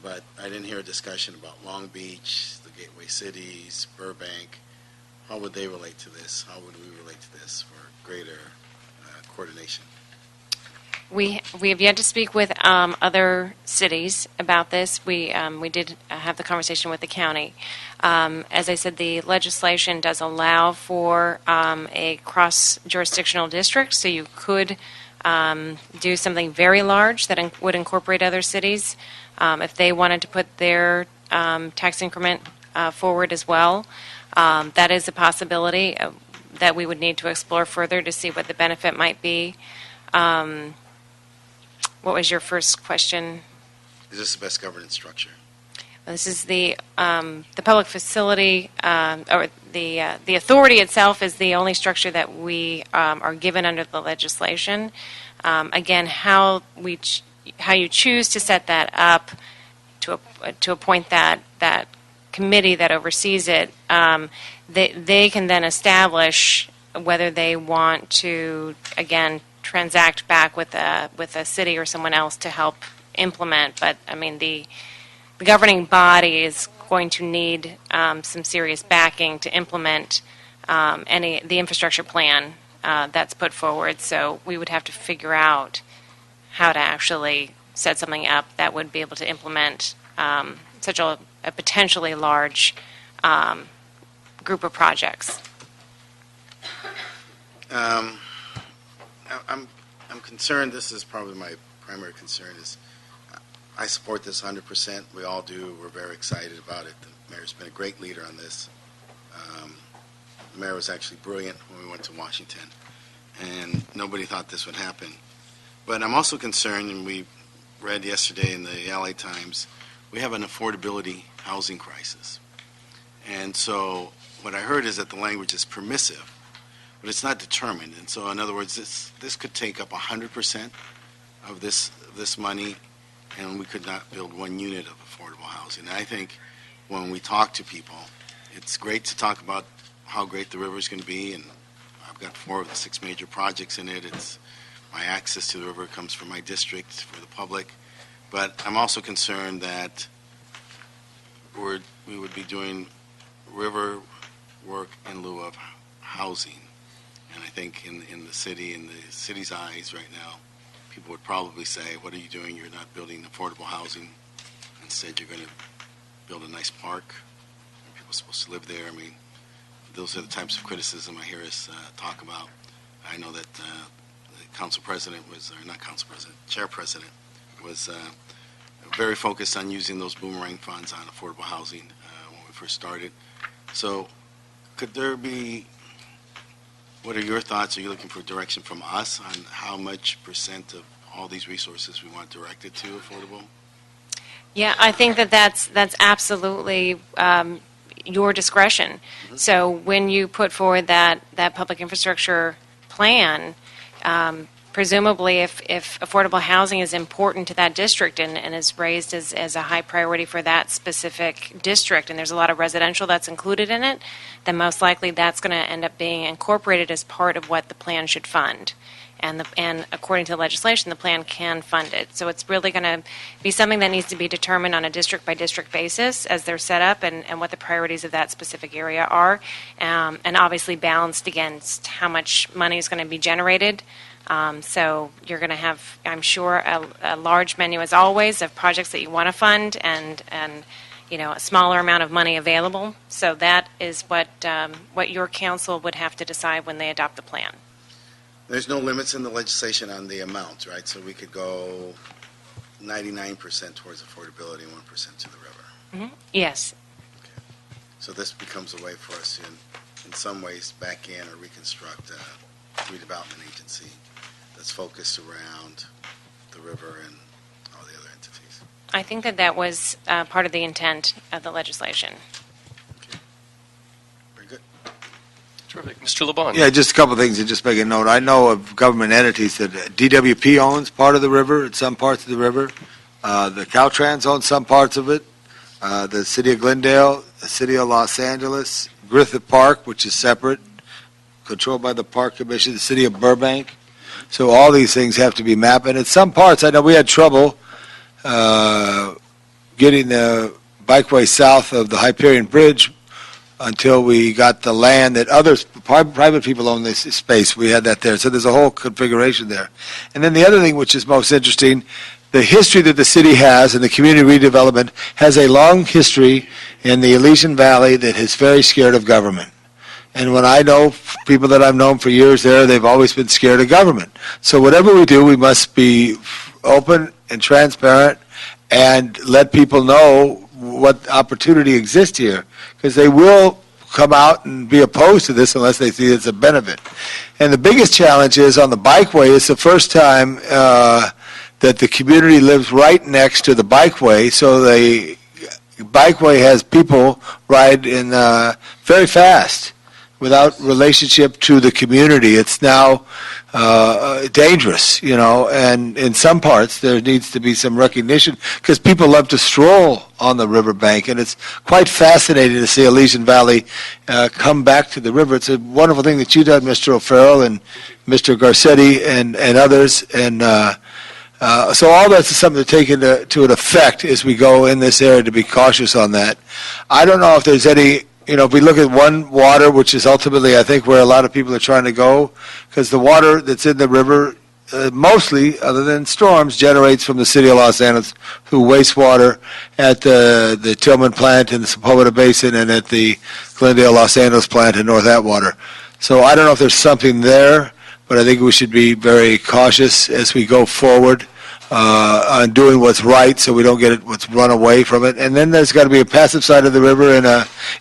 but I didn't hear a discussion about Long Beach, the gateway cities, Burbank. how would they relate to this? How would we relate to this for greater coordination? We have yet to speak with other cities about this. We did have the conversation with the county. As I said, the legislation does allow for a cross-jurisdictional district, so you could do something very large that would incorporate other cities if they wanted to put their tax increment forward as well. That is a possibility that we would need to explore further to see what the benefit might be. What was your first question? Is this the best governance structure? This is the public facility, or the authority itself is the only structure that we are given under the legislation. Again, how you choose to set that up to appoint that committee that oversees it, they can then establish whether they want to, again, transact back with a city or someone else to help implement. But I mean, the governing body is going to need some serious backing to implement the infrastructure plan that's put forward. So we would have to figure out how to actually set something up that would be able to implement such a potentially large group of projects. I'm concerned. This is probably my primary concern. Is I support this 100%. We all do. We're very excited about it. The mayor's been a great leader on this. The mayor was actually brilliant when we went to Washington, and nobody thought this would happen. But I'm also concerned, and we read yesterday in the LA Times, we have an affordability housing crisis. And so what I heard is that the language is permissive, but it's not determined. And so, in other words, this could take up 100% of this money, and we could not build one unit of affordable housing. And I think when we talk to people, it's great to talk about how great the river is going to be, and I've got 4 of the 6 major projects in it. It's my access to the river comes from my district for the public, but I'm also concerned that we would be doing river work in lieu of housing. And I think in the city's eyes right now, people would probably say, what are you doing? You're not building affordable housing. Instead, you're going to build a nice park. People are supposed to live there. I mean, those are the types of criticism I hear us talk about. I know that the council president was, or not council president, chair president was very focused on using those Boomerang funds on affordable housing when we first started. So could there be, what are your thoughts? Are you looking for direction from us on how much % of all these resources we want directed to affordable? Yeah, I think that's absolutely your discretion. Mm-hmm. So when you put forward that public infrastructure plan, presumably if affordable housing is important to that district and is raised as a high priority for that specific district, and there's a lot of residential that's included in it, then most likely that's going to end up being incorporated as part of what the plan should fund. And according to the legislation, the plan can fund it. So it's really going to be something that needs to be determined on a district-by-district basis as they're set up and what the priorities of that specific area are, and obviously balanced against how much money is going to be generated. So you're going to have, I'm sure, a large menu, as always, of projects that you want to fund and a smaller amount of money available. So that is what your council would have to decide when they adopt the plan. There's no limits in the legislation on the amount, right? So we could go 99% towards affordability and 1% to the river. Mm-hmm. Yes. Okay. So this becomes a way for us to, in some ways, back in or reconstruct a redevelopment agency that's focused around the river and all the other entities. I think that was part of the intent of the legislation. Okay. Very good. Terrific. Mr. LeBon. Yeah, just a couple of things to just make a note. I know of government entities that DWP owns part of the river, some parts of the river. The Caltrans owns some parts of it. The City of Glendale, the City of Los Angeles, Griffith Park, which is separate, controlled by the Park Commission, the City of Burbank. So all these things have to be mapped. And in some parts, I know we had trouble getting the bikeway south of the Hyperion Bridge until we got the land that others, private people own this space. We had that there. So there's a whole configuration there. And then the other thing which is most interesting, the history that the city has and the community redevelopment has a long history in the Elysian Valley that is very scared of government. And when I know people that I've known for years there, they've always been scared of government. So whatever we do, we must be open and transparent and let people know what opportunity exists here, because they will come out and be opposed to this unless they see it's a benefit. And the biggest challenge is on the bikeway. It's the first time that the community lives right next to the bikeway, so the bikeway has people ride in very fast without relationship to the community. It's now dangerous, and in some parts there needs to be some recognition because people love to stroll on the riverbank, and it's quite fascinating to see Elysian Valley come back to the river. It's a wonderful thing that you've done, Mr. O'Farrell and Mr. Garcetti and others, and so all that's something to take into an effect as we go in this area, to be cautious on that. I don't know if there's any, if we look at one water, which is ultimately, I think, where a lot of people are trying to go, because the water that's in the river, mostly, other than storms, generates from the city of Los Angeles through wastewater at the Tillman plant in the Sepulveda Basin and at the Glendale Los Angeles plant in North Atwater. So I don't know if there's something there, but I think we should be very cautious as we go forward on doing what's right, so we don't get what's run away from it. And then there's got to be a passive side of the river, and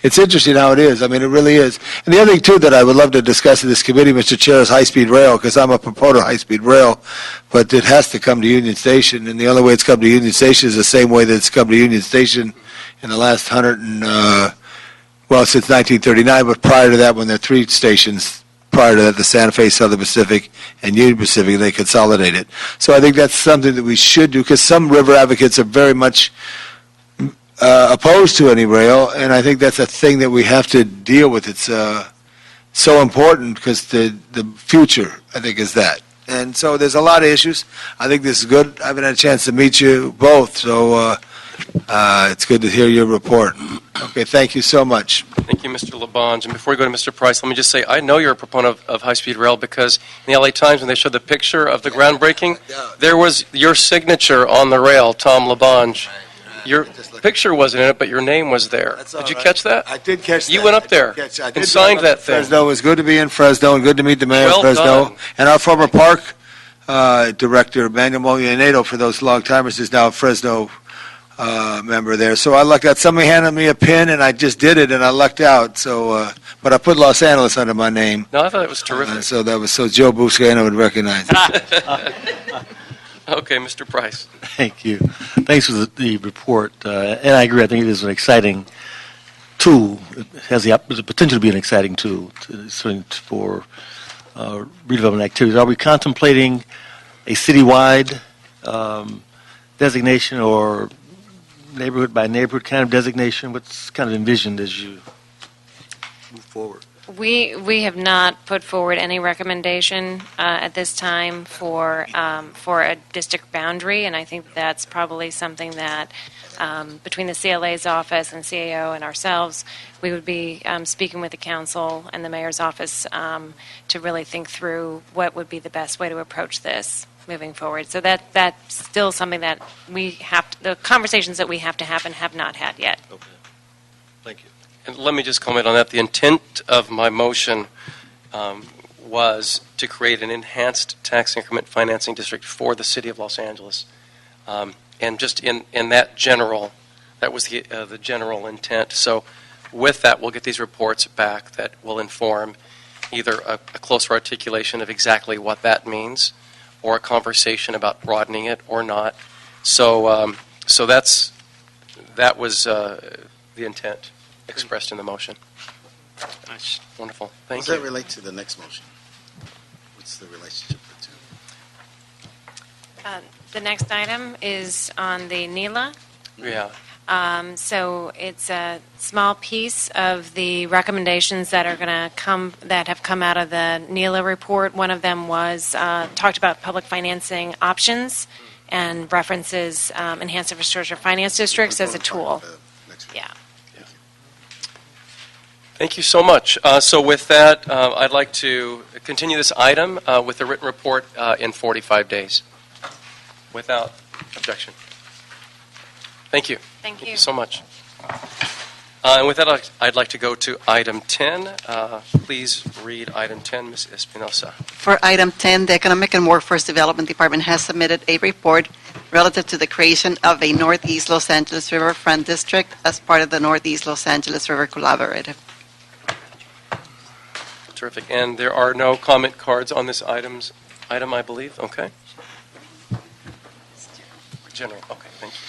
it's interesting how it is. I mean, it really is. And the other thing, too, that I would love to discuss in this committee, Mr. Chair, is high-speed rail, because I'm a proponent of high-speed rail, but it has to come to Union Station, and the only way it's come to Union Station is the same way that it's come to Union Station in the last since 1939, but prior to that, when there are 3 stations. Prior to that, the Santa Fe, Southern Pacific, and Union Pacific, they consolidated. So I think that's something that we should do, because some river advocates are very much opposed to any rail, and I think that's a thing that we have to deal with. It's so important, because the future, I think, is that. And so there's a lot of issues. I think this is good. I haven't had a chance to meet you both, so it's good to hear your report. Okay, thank you so much. Thank you, Mr. Labange. And before we go to Mr. Price, let me just say, I know you're a proponent of high-speed rail, because in the LA Times, when they showed the picture of the groundbreaking, there was your signature on the rail, Tom Labange. Your picture wasn't in it, but your name was there. Did you catch that? I did catch that. You went up there and signed that thing. Fresno. It was good to be in Fresno, and good to meet the mayor of Well Fresno. done. And our former park director, Manuel Molinato, for those long-timers, is now a Fresno member there. So I lucked out. Somebody handed me a pin, and I just did it, and I lucked out. So, but I put Los Angeles under my name. No, I thought it was terrific. So Joe Buscaino would recognize it. Okay, Mr. Price. Thank you. Thanks for the report. And I agree. I think it is an exciting tool. It has the potential to be an exciting tool for redevelopment activities. Are we contemplating a citywide designation or neighborhood by neighborhood kind of designation? What's kind of envisioned as you move forward? We have not put forward any recommendation at this time for a district boundary, and I think that's probably something that between the CLA's office and CAO and ourselves, we would be speaking with the council and the mayor's office to really think through what would be the best way to approach this moving forward. So that's still something that the conversations that we have to happen have not had yet. Okay. Thank you. And let me just comment on that. The intent of my motion was to create an enhanced tax increment financing district for the city of Los Angeles. And just in that was the general intent. So with that, we'll get these reports back that will inform either a closer articulation of exactly what that means, or a conversation about broadening it or not. So that was the intent expressed in the motion. Nice. Wonderful. How Thank does that you. relate to the next motion? What's the relationship of the two? The next item is on the NELA. Yeah. So it's a small piece of the recommendations that have come out of the NELA report. One of them was talked about public financing options and references enhanced infrastructure finance districts as a tool. Yeah. Thank you so much. So with that, I'd like to continue this item with a written report in 45 days, without objection. Thank you. Thank you. So much. And with that, I'd like to go to item 10. Please read item 10, Ms. Espinosa. For item 10, the Economic and Workforce Development Department has submitted a report relative to the creation of a Northeast Los Angeles Riverfront District as part of the Northeast Los Angeles River Collaborative. Terrific. And there are no comment cards on this item, I believe. Okay. General. Okay, thank you.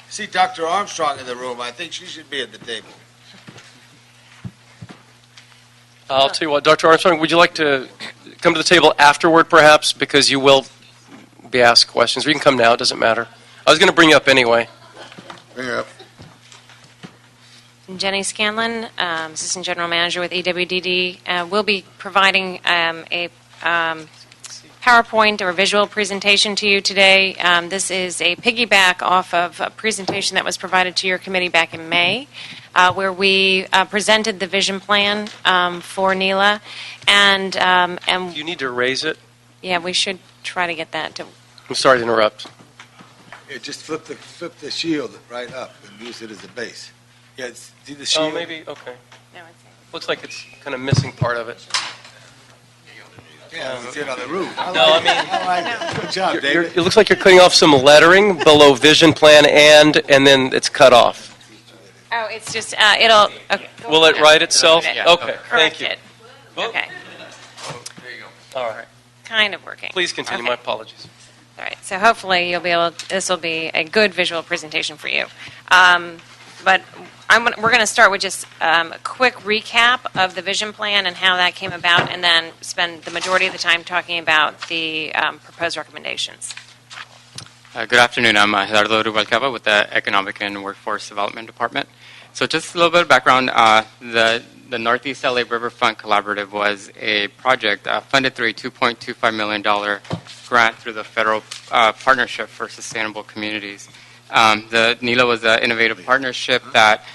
See Dr. Armstrong in the room. I think she should be at the table. I'll tell you what, Dr. Armstrong, would you like to come to the table afterward, perhaps, because you will be asked questions? Or you can come now, it doesn't matter. I was going to bring you up anyway. Bring her up. Jenny Scanlon, Assistant General Manager with EWDD. We'll be providing a PowerPoint or visual presentation to you today. This is a piggyback off of a presentation that was provided to your committee back in May, where we presented the vision plan for NELA. And You need to raise it. yeah, we should try to get that to. I'm sorry to interrupt. Yeah, just flip the shield right up and use it as a base. Yeah, see the shield? Oh, maybe, okay. No, Looks like it's kind of missing part of it. Yeah, it's it on the roof. No, I mean, I like it. Good job, David. it looks like you're cutting off some lettering below vision plan and then it's cut off. Oh, it's just, it'll, okay. Will it write itself? Yeah. Okay, thank Correct you. it. Okay, All right. kind of working. Please continue, Okay. my apologies. All right, so hopefully you'll be able, this will be a good visual presentation for you. But we're going to start with just a quick recap of the vision plan and how that came about, and then spend the majority of the time talking about the proposed recommendations. Good afternoon. I'm Gerardo Rubalcaba with the Economic and Workforce Development Department. So just a little bit of background. The Northeast LA Riverfront Collaborative was a project funded through a $2.25 million grant through the Federal Partnership for Sustainable Communities. The NELA was an innovative partnership that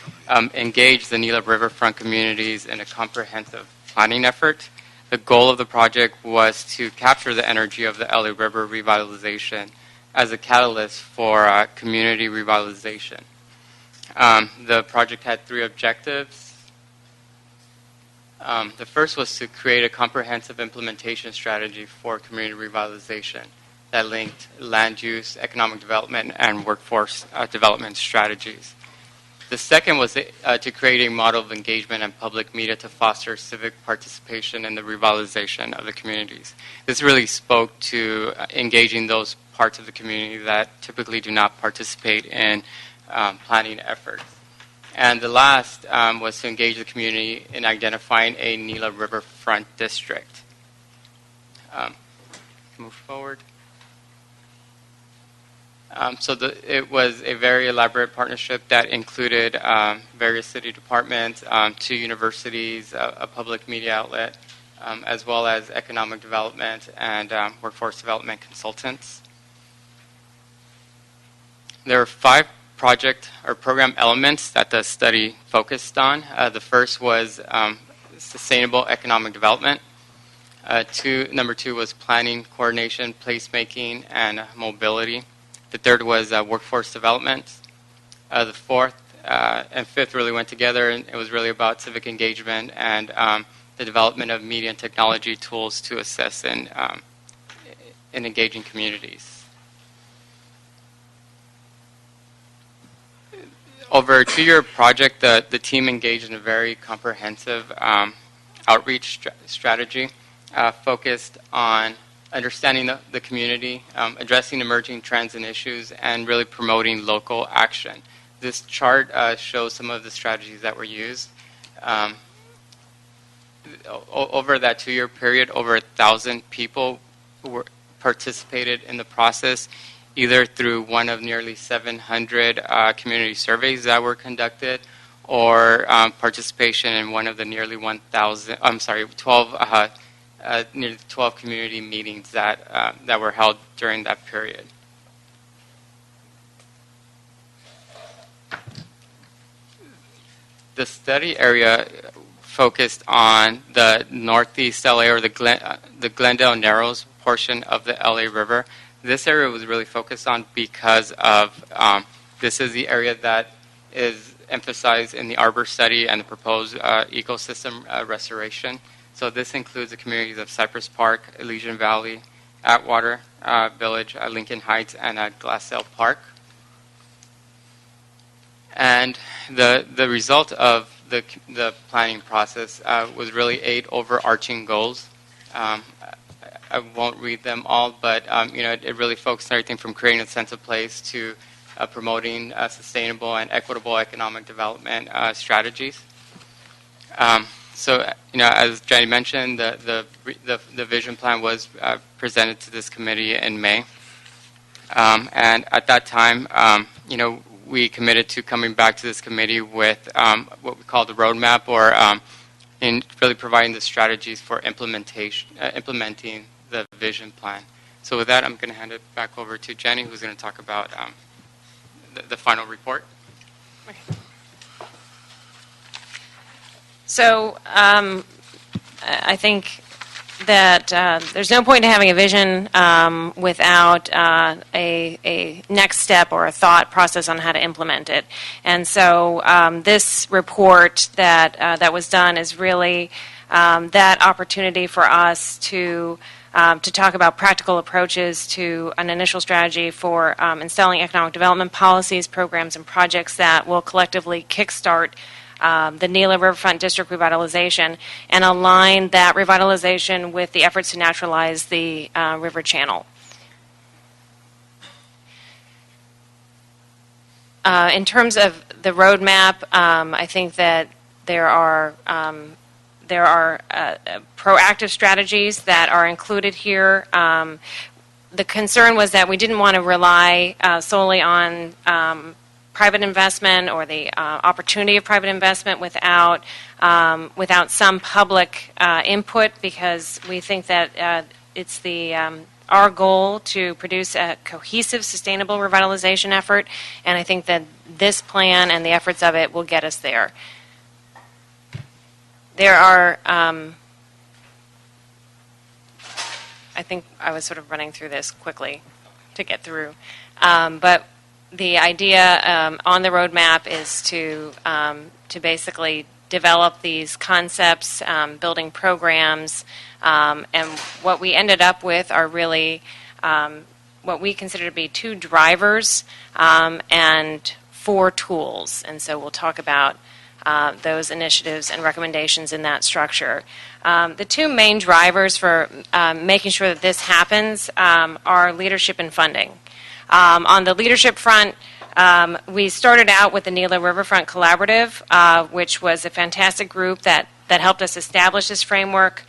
engaged the NELA riverfront communities in a comprehensive planning effort. The goal of the project was to capture the energy of the LA River revitalization as a catalyst for community revitalization. The project had three objectives. The first was to create a comprehensive implementation strategy for community revitalization that linked land use, economic development, and workforce development strategies. The second was to create a model of engagement and public media to foster civic participation in the revitalization of the communities. This really spoke to engaging those parts of the community that typically do not participate in planning efforts. And the last was to engage the community in identifying a NELA riverfront district. Move forward. It was a very elaborate partnership that included various city departments, 2 universities, a public media outlet, as well as economic development and workforce development consultants. There are 5 project or program elements that the study focused on. The first was sustainable economic development. Number 2 was planning, coordination, placemaking, and mobility. The third was workforce development. The fourth and fifth really went together, and it was really about civic engagement and the development of media and technology tools to assess in engaging communities. Over a 2-year project, the team engaged in a very comprehensive outreach strategy focused on understanding the community, addressing emerging trends and issues, and really promoting local action. This chart shows some of the strategies that were used. Over that 2-year period, over 1,000 people participated in the process, either through one of nearly 700 community surveys that were conducted, or participation in one of the nearly 12 community meetings that were held during that period. the study area focused on the northeast LA, or the Glendale Narrows portion of the LA River. This area was really focused on because of this is the area that is emphasized in the Arbor study and the proposed ecosystem restoration. So this includes the communities of Cypress Park, Elysian Valley, Atwater Village, Lincoln Heights, and at Glassdale Park. And the result of the planning process was really 8 overarching goals. I won't read them all, but it really focused on everything from creating a sense of place to promoting sustainable and equitable economic development strategies. So, as Jenny mentioned, the vision plan was presented to this committee in May, and at that time, we committed to coming back to this committee with what we call the roadmap, or in really providing the strategies for implementing the vision plan. So with that, I'm going to hand it back over to Jenny, who's going to talk about the final report. Okay. So I think that there's no point in having a vision without a next step or a thought process on how to implement it. And so this report that was done is really that opportunity for us to talk about practical approaches to an initial strategy for installing economic development policies, programs, and projects that will collectively kickstart the Gila Riverfront District revitalization and align that revitalization with the efforts to naturalize the river channel. In terms of the roadmap, I think that there are proactive strategies that are included here. The concern was that we didn't want to rely solely on private investment or the opportunity of private investment without some public input, because we think that it's our goal to produce a cohesive, sustainable revitalization effort, and I think that this plan and the efforts of it will get us there. There are, I think I was sort of running through this quickly to get through, but the idea on the roadmap is to basically develop these concepts, building programs, and what we ended up with are really what we consider to be 2 drivers and 4 tools. And so we'll talk about those initiatives and recommendations in that structure. The 2 main drivers for making sure that this happens are leadership and funding. On the leadership front, we started out with the Gila Riverfront Collaborative, which was a fantastic group that helped us establish this framework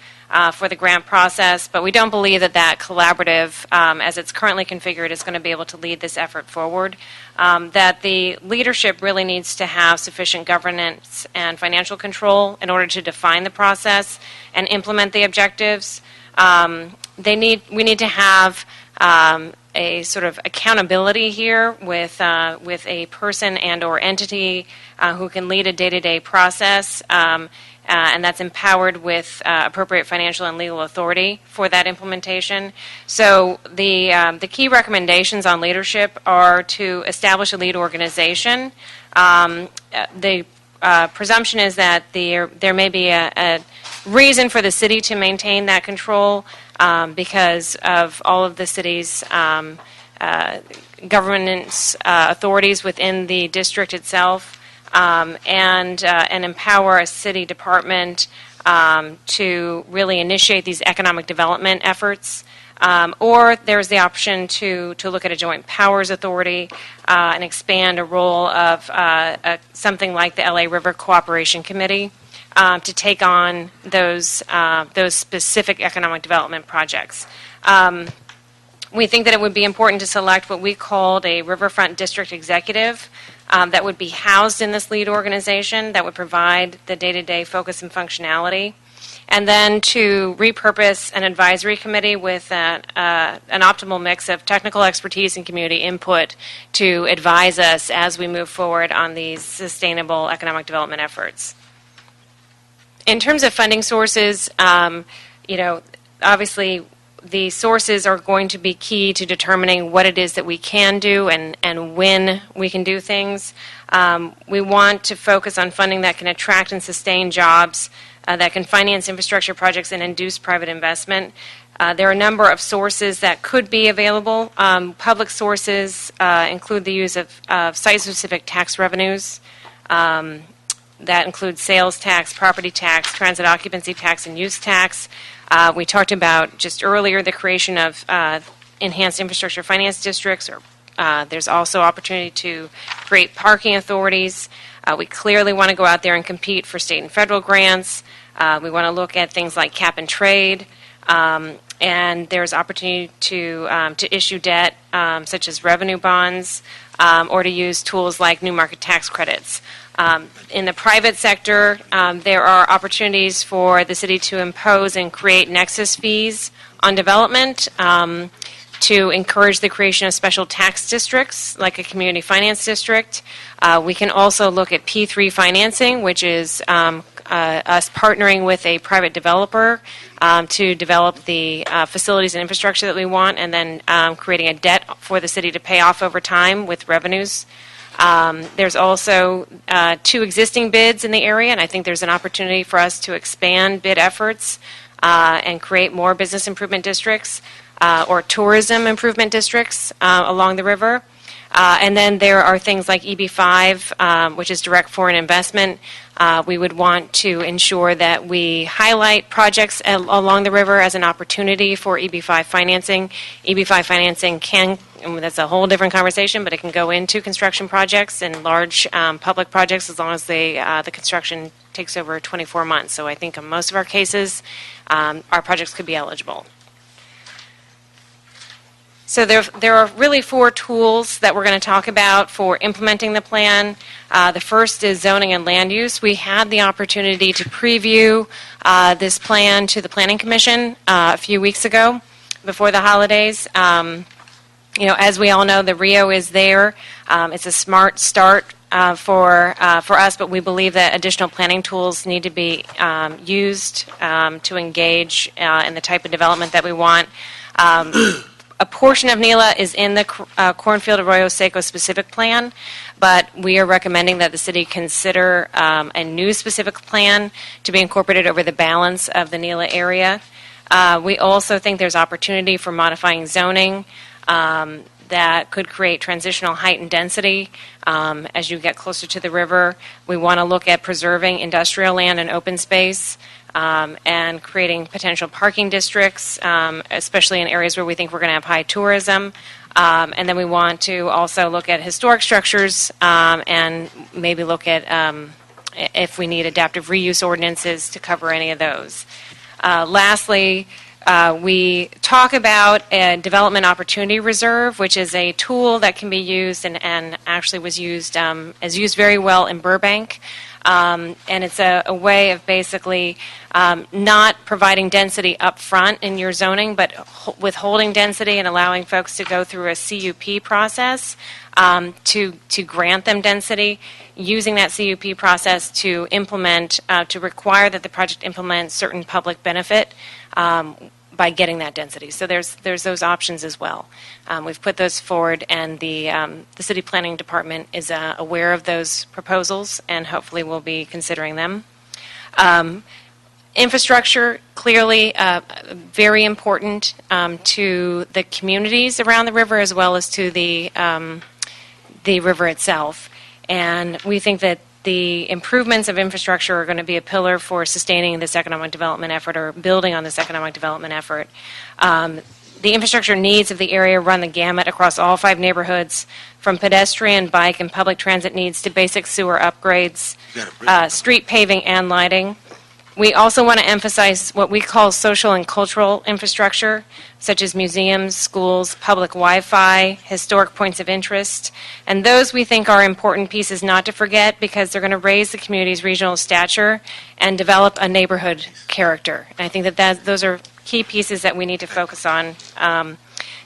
for the grant process, but we don't believe that collaborative, as it's currently configured, is going to be able to lead this effort forward. That the leadership really needs to have sufficient governance and financial control in order to define the process and implement the objectives. We need to have a sort of accountability here with a person and or entity who can lead a day-to-day process, and that's empowered with appropriate financial and legal authority for that implementation. So the key recommendations on leadership are to establish a lead organization. The presumption is that there may be a reason for the city to maintain that control because of all of the city's governance authorities within the district itself, and empower a city department to really initiate these economic development efforts. Or there's the option to look at a joint powers authority and expand a role of something like the LA River Cooperation Committee to take on those specific economic development projects. We think that it would be important to select what we called a Riverfront District Executive that would be housed in this lead organization that would provide the day-to-day focus and functionality. and then to repurpose an advisory committee with an optimal mix of technical expertise and community input to advise us as we move forward on these sustainable economic development efforts. In terms of funding sources, obviously the sources are going to be key to determining what it is that we can do and when we can do things. We want to focus on funding that can attract and sustain jobs, that can finance infrastructure projects and induce private investment. There are a number of sources that could be available. Public sources include the use of site-specific tax revenues. That includes sales tax, property tax, transit occupancy tax, and use tax. We talked about just earlier the creation of enhanced infrastructure finance districts. There's also opportunity to create parking authorities. We clearly want to go out there and compete for state and federal grants. We want to look at things like cap and trade. And there's opportunity to issue debt, such as revenue bonds, or to use tools like new market tax credits. In the private sector, there are opportunities for the city to impose and create nexus fees on development to encourage the creation of special tax districts, like a community finance district. We can also look at P3 financing, which is us partnering with a private developer to develop the facilities and infrastructure that we want, and then creating a debt for the city to pay off over time with revenues. There's also 2 existing bids in the area, and I think there's an opportunity for us to expand bid efforts and create more business improvement districts or tourism improvement districts along the river. And then there are things like EB5, which is direct foreign investment. We would want to ensure that we highlight projects along the river as an opportunity for EB5 financing. EB5 financing that's a whole different conversation, but it can go into construction projects and large public projects as long as the construction takes over 24 months. So I think in most of our cases, our projects could be eligible. So there are really 4 tools that we're going to talk about for implementing the plan. The first is zoning and land use. We had the opportunity to preview this plan to the Planning Commission a few weeks ago before the holidays. As we all know, the Rio is there. It's a smart start for us, but we believe that additional planning tools need to be used to engage in the type of development that we want. A portion of NELA is in the Cornfield Arroyo Seco specific plan, but we are recommending that the city consider a new specific plan to be incorporated over the balance of the NELA area. We also think there's opportunity for modifying zoning that could create transitional height and density as you get closer to the river. We want to look at preserving industrial land and open space. And creating potential parking districts, especially in areas where we think we're going to have high tourism. And then we want to also look at historic structures and maybe look at if we need adaptive reuse ordinances to cover any of those. Lastly, we talk about a development opportunity reserve, which is a tool that can be used and actually was used, is used very well in Burbank. And it's a way of basically not providing density up front in your zoning, but withholding density and allowing folks to go through a CUP process to grant them density, using that CUP process to implement, to require that the project implement certain public benefit by getting that density. So there's those options as well. We've put those forward, and the City Planning Department is aware of those proposals, and hopefully will be considering them. Infrastructure, clearly very important to the communities around the river as well as to the river itself. And we think that the improvements of infrastructure are going to be a pillar for sustaining this economic development effort or building on this economic development effort. The infrastructure needs of the area run the gamut across all 5 neighborhoods, from pedestrian, bike, and public transit needs to basic sewer upgrades, street paving and lighting. We also want to emphasize what we call social and cultural infrastructure, such as museums, schools, public Wi-Fi, historic points of interest. And those we think are important pieces not to forget because they're going to raise the community's regional stature and develop a neighborhood character. And I think that those are key pieces that we need to focus on.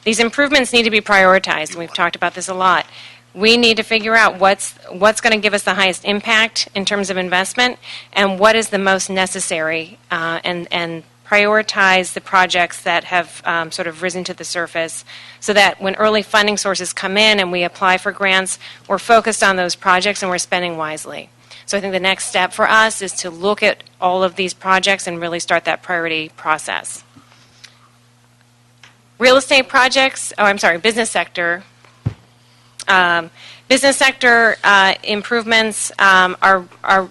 These improvements need to be prioritized, and we've talked about this a lot. We need to figure out what's going to give us the highest impact in terms of investment and what is the most necessary, and prioritize the projects that have sort of risen to the surface so that when early funding sources come in and we apply for grants, we're focused on those projects and we're spending wisely. So I think the next step for us is to look at all of these projects and really start that priority process. Real estate projects, business sector. Business sector improvements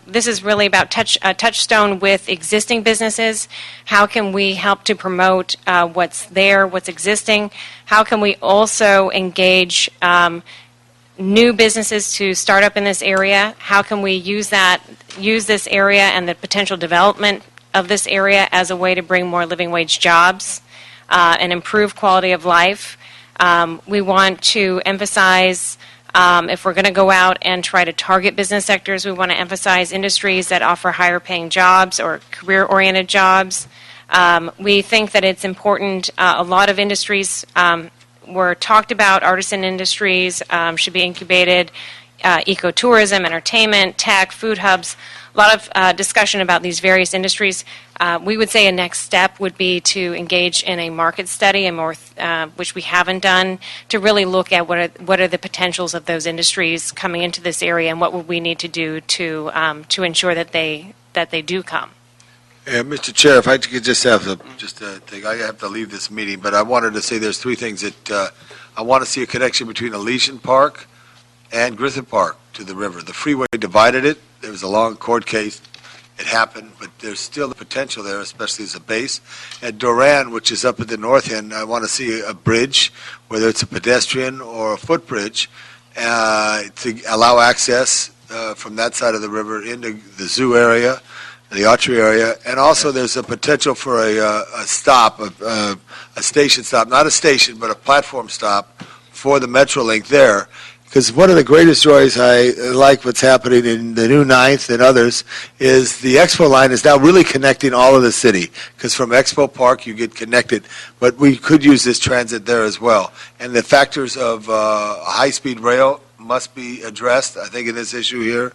this is really about a touchstone with existing businesses. How can we help to promote what's there, what's existing? How can we also engage new businesses to start up in this area? How can we use this area and the potential development of this area as a way to bring more living wage jobs and improve quality of life? We want to emphasize, if we're going to go out and try to target business sectors, we want to emphasize industries that offer higher paying jobs or career-oriented jobs. We think that it's important, a lot of industries were talked about, artisan industries should be incubated, ecotourism, entertainment, tech, food hubs, a lot of discussion about these various industries. We would say a next step would be to engage in a market study, which we haven't done, to really look at what are the potentials of those industries coming into this area and what would we need to do to ensure that they do come. Mr. Chair, if I could just have a thing. I have to leave this meeting, but I wanted to say there's three things that I want to see a connection between Elysian Park and Griffith Park to the river. The freeway divided it. There was a long court case. It happened, but there's still the potential there, especially as a base. At Duran, which is up at the north end, I want to see a bridge, whether it's a pedestrian or a footbridge, to allow access from that side of the river into the zoo area, the archery area, and also there's a potential for a stop, a station stop, not a station, but a platform stop for the Metrolink there. Because one of the greatest joys I like what's happening in the new Ninth and others is the Expo line is now really connecting all of the city. Because from Expo Park you get connected, but we could use this transit there as well. And the factors of high-speed rail must be addressed, I think, in this issue here.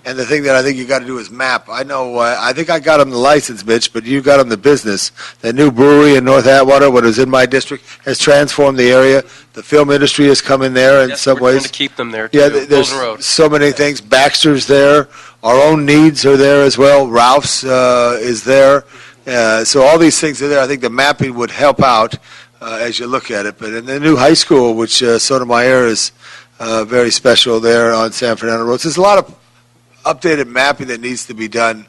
And the thing that I think you got to do is map. I know, I think I got them the license, Mitch, but you got them the business. That new brewery in North Atwater, what is in my district, has transformed the area. The film industry has come in there in some we're ways. trying to keep them there, too. Yeah, there's Golden Road. so many things. Baxter's there. Our own needs are there as well. Ralph's is there. So all these things are there. I think the mapping would help out as you look at it. But in the new high school, which Sotomayor is very special there on San Fernando Road. So there's a lot of updated mapping that needs to be done.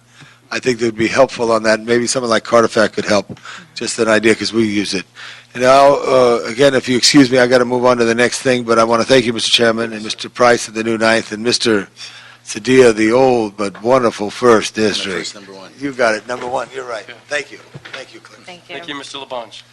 I think that would be helpful on that. Maybe someone like Cardifac could help. Just an idea because we use it. And now, again, if you excuse me, I got to move on to the next thing. But I want to thank you, Mr. Chairman, and Mr. Price of the new Ninth, and Mr. Sadia, the old but wonderful First District. First, number one. You got it. Number one. You're right. Thank you. Thank you, Cliff. Thank you. Thank you, Mr. Labange.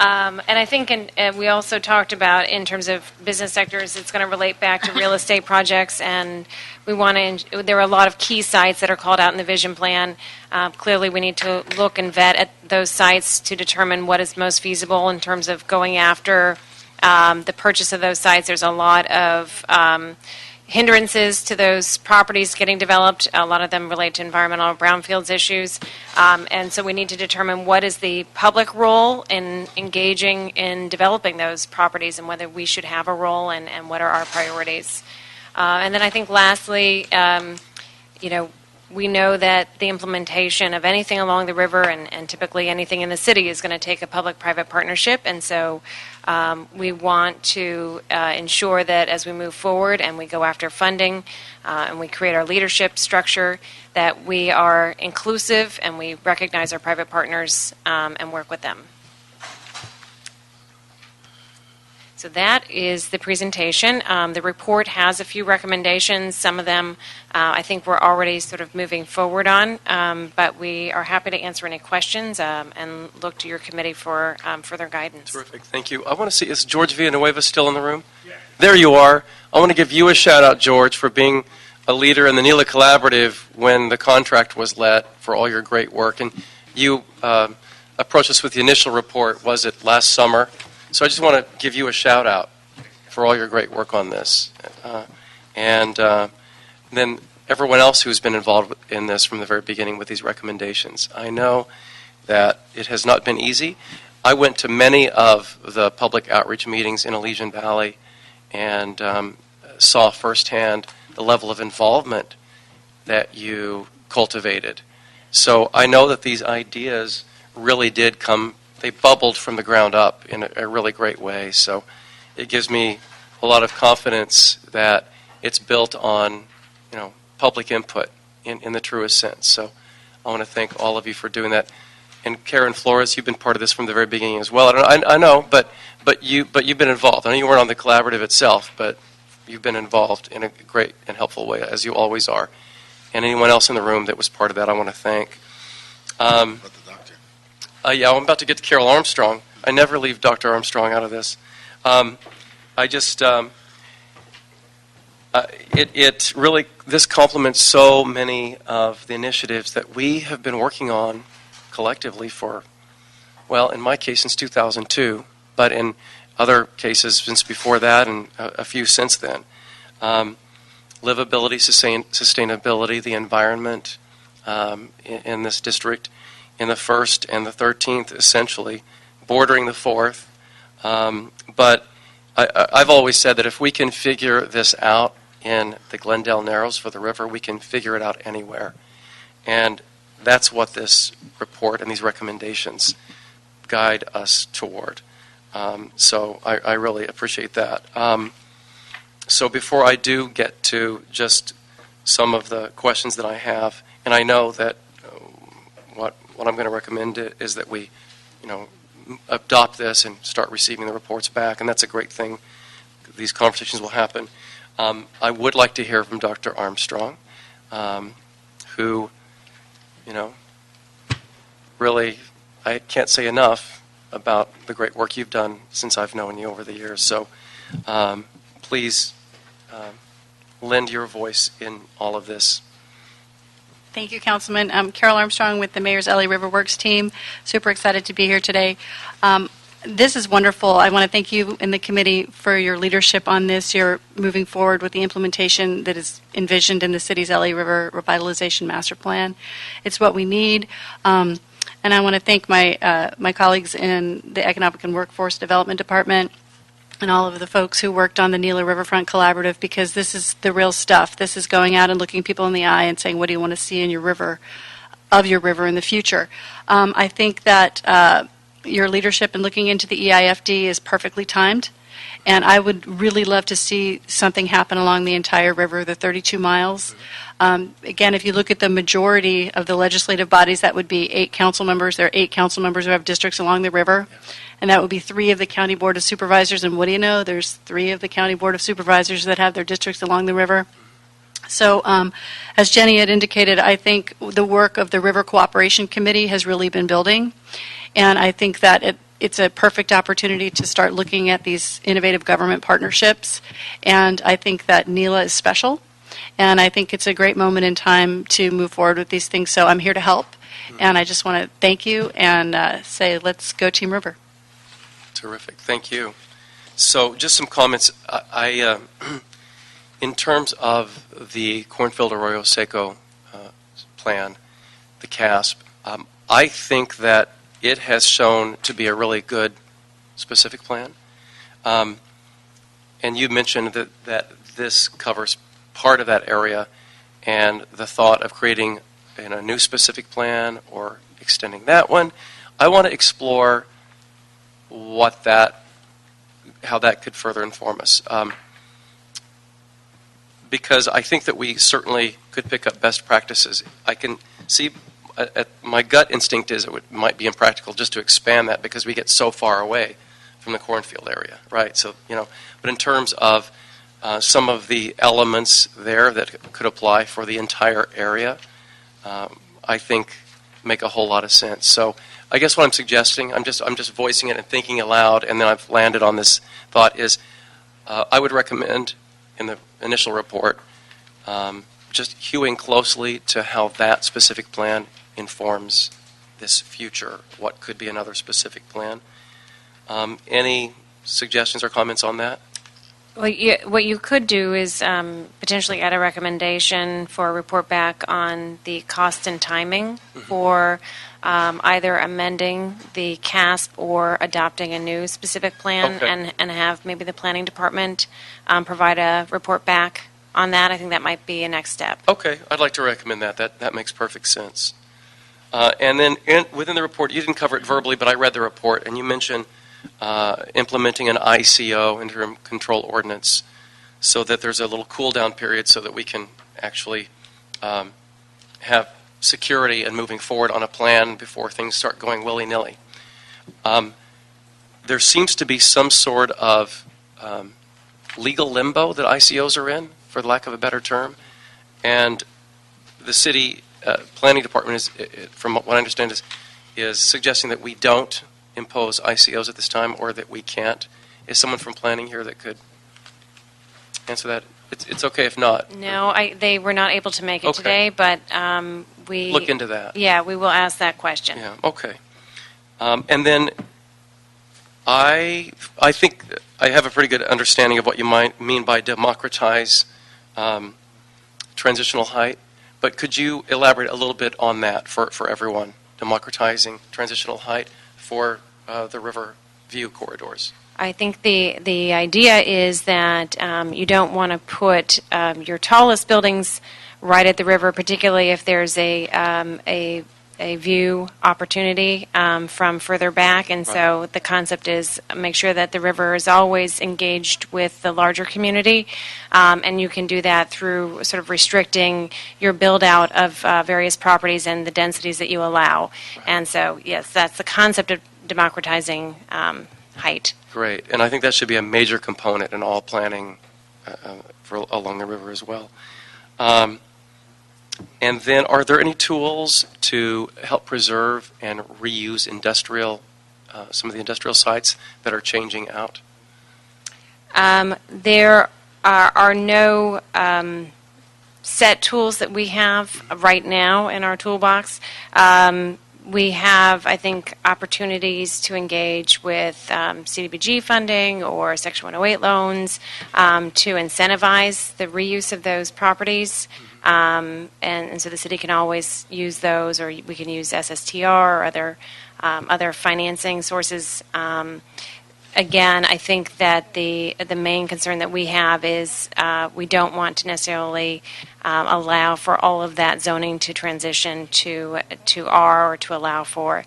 And I think we also talked about, in terms of business sectors, it's going to relate back to real estate projects, and we want to. There are a lot of key sites that are called out in the vision plan. Clearly, we need to look and vet at those sites to determine what is most feasible in terms of going after the purchase of those sites. There's a lot of hindrances to those properties getting developed. A lot of them relate to environmental brownfields issues. And so we need to determine what is the public role in engaging in developing those properties and whether we should have a role and what are our priorities. And then I think lastly, we know that the implementation of anything along the river and typically anything in the city is going to take a public-private partnership. And so we want to ensure that as we move forward and we go after funding and we create our leadership structure, that we are inclusive and we recognize our private partners and work with them. So that is the presentation. The report has a few recommendations. Some of them I think we're already sort of moving forward on, but we are happy to answer any questions and look to your committee for further guidance. Terrific, thank you. I want to see, is George Villanueva still in the room? Yeah. There you are. I want to give you a shout out, George, for being a leader in the NELA Collaborative when the contract was let, for all your great work. And you approached us with the initial report, was it last summer? So I just want to give you a shout out for all your great work on this. And then everyone else who's been involved in this from the very beginning with these recommendations. I know that it has not been easy. I went to many of the public outreach meetings in Elysian Valley and saw firsthand the level of involvement that you cultivated. So I know that these ideas really did come, they bubbled from the ground up in a really great way. So it gives me a lot of confidence that it's built on, public input in the truest sense. So I want to thank all of you for doing that. And Karen Flores, you've been part of this from the very beginning as well. I know, but you've been involved. I know you weren't on the collaborative itself, but you've been involved in a great and helpful way, as you always are. And anyone else in the room that was part of that, I want to thank. Yeah, I'm about to get to Carol Armstrong. I never leave Dr. Armstrong out of this. It really, this complements so many of the initiatives that we have been working on collectively for, well, in my case, since 2002, but in other cases since before that and a few since then. Livability, sustainability, the environment in this district, in the 1st and the 13th, essentially, bordering the 4th. But I've always said that if we can figure this out in the Glendale Narrows for the river, we can figure it out anywhere. And that's what this report and these recommendations guide us toward. So I really appreciate that. So before I do get to just some of the questions that I have, and I know that what I'm going to recommend is that we, adopt this and start receiving the reports back, and that's a great thing. These conversations will happen. I would like to hear from Dr. Armstrong, who, really, I can't say enough about the great work you've done since I've known you over the years. So please lend your voice in all of this. Thank you, Councilman. I'm Carol Armstrong with the Mayor's LA Riverworks team. Super excited to be here today. This is wonderful. I want to thank you and the committee for your leadership on this. You're moving forward with the implementation that is envisioned in the city's LA River Revitalization Master Plan. It's what we need. And I want to thank my colleagues in the Economic and Workforce Development Department and all of the folks who worked on the NELA Riverfront Collaborative, because this is the real stuff. This is going out and looking people in the eye and saying, what do you want to see in your river, of your river in the future? I think that your leadership in looking into the EIFD is perfectly timed, and I would really love to see something happen along the entire river, the 32 miles. Again, if you look at the majority of the legislative bodies, that would be 8 council members. There are 8 council members who have districts along the river. And that would be 3 of the County Board of Supervisors. And what do you know? There's 3 of the County Board of Supervisors that have their districts along the river. So as Jenny had indicated, I think the work of the River Cooperation Committee has really been building. And I think that it's a perfect opportunity to start looking at these innovative government partnerships. And I think that NELA is special. And I think it's a great moment in time to move forward with these things. So I'm here to help. And I just want to thank you and say, let's go Team River. Terrific. Thank you. So just some comments. I in terms of the Cornfield Arroyo Seco plan, the CASP, I think that it has shown to be a really good specific plan. And you mentioned that this covers part of that area, and the thought of creating a new specific plan or extending that one. I want to explore how that could further inform us. Because I think that we certainly could pick up best practices. I can see, my gut instinct is it might be impractical just to expand that because we get so far away from the cornfield area, right? So, but in terms of some of the elements there that could apply for the entire area, I think make a whole lot of sense. So I guess what I'm suggesting, I'm just voicing it and thinking aloud, and then I've landed on this thought is I would recommend in the initial report just hewing closely to how that specific plan informs this future, what could be another specific plan. Any suggestions or comments on that? Well, what you could do is potentially add a recommendation for a report back on the cost and timing for either amending the CASP or adopting a new specific plan, Okay. and have maybe the planning department provide a report back on that. I think that might be a next step. Okay, I'd like to recommend that. That makes perfect sense. And then within the report, you didn't cover it verbally, but I read the report, and you mentioned implementing an ICO, interim control ordinance, so that there's a little cool-down period so that we can actually have security and moving forward on a plan before things start going willy-nilly. There seems to be some sort of legal limbo that ICOs are in, for lack of a better term, and the city planning department is, from what I understand, is suggesting that we don't impose ICOs at this time, or that we can't. Is someone from planning here that could answer that? It's okay if not. No, they were not able to make it today, but we Look into that. Yeah, we will ask that question. Yeah, okay. And then I think I have a pretty good understanding of what you might mean by democratize transitional height, but could you elaborate a little bit on that for everyone, democratizing transitional height for the river view corridors? I think the idea is that you don't want to put your tallest buildings right at the river, particularly if there's a view opportunity from further back. And so the concept is make sure that the river is always engaged with the larger community, and you can do that through sort of restricting your build out of various properties and the densities that you allow. And so, yes, that's the concept of democratizing height. Great, and I think that should be a major component in all planning along the river as well. And then, are there any tools to help preserve and reuse some of the industrial sites that are changing out? There are no set tools that we have right now in our toolbox. We have, I think, opportunities to engage with CDBG funding or Section 108 loans to incentivize the reuse of those properties. And so the city can always use those, or we can use SSTR or other financing sources. Again, I think that the main concern that we have is we don't want to necessarily allow for all of that zoning to transition to R, or to allow for.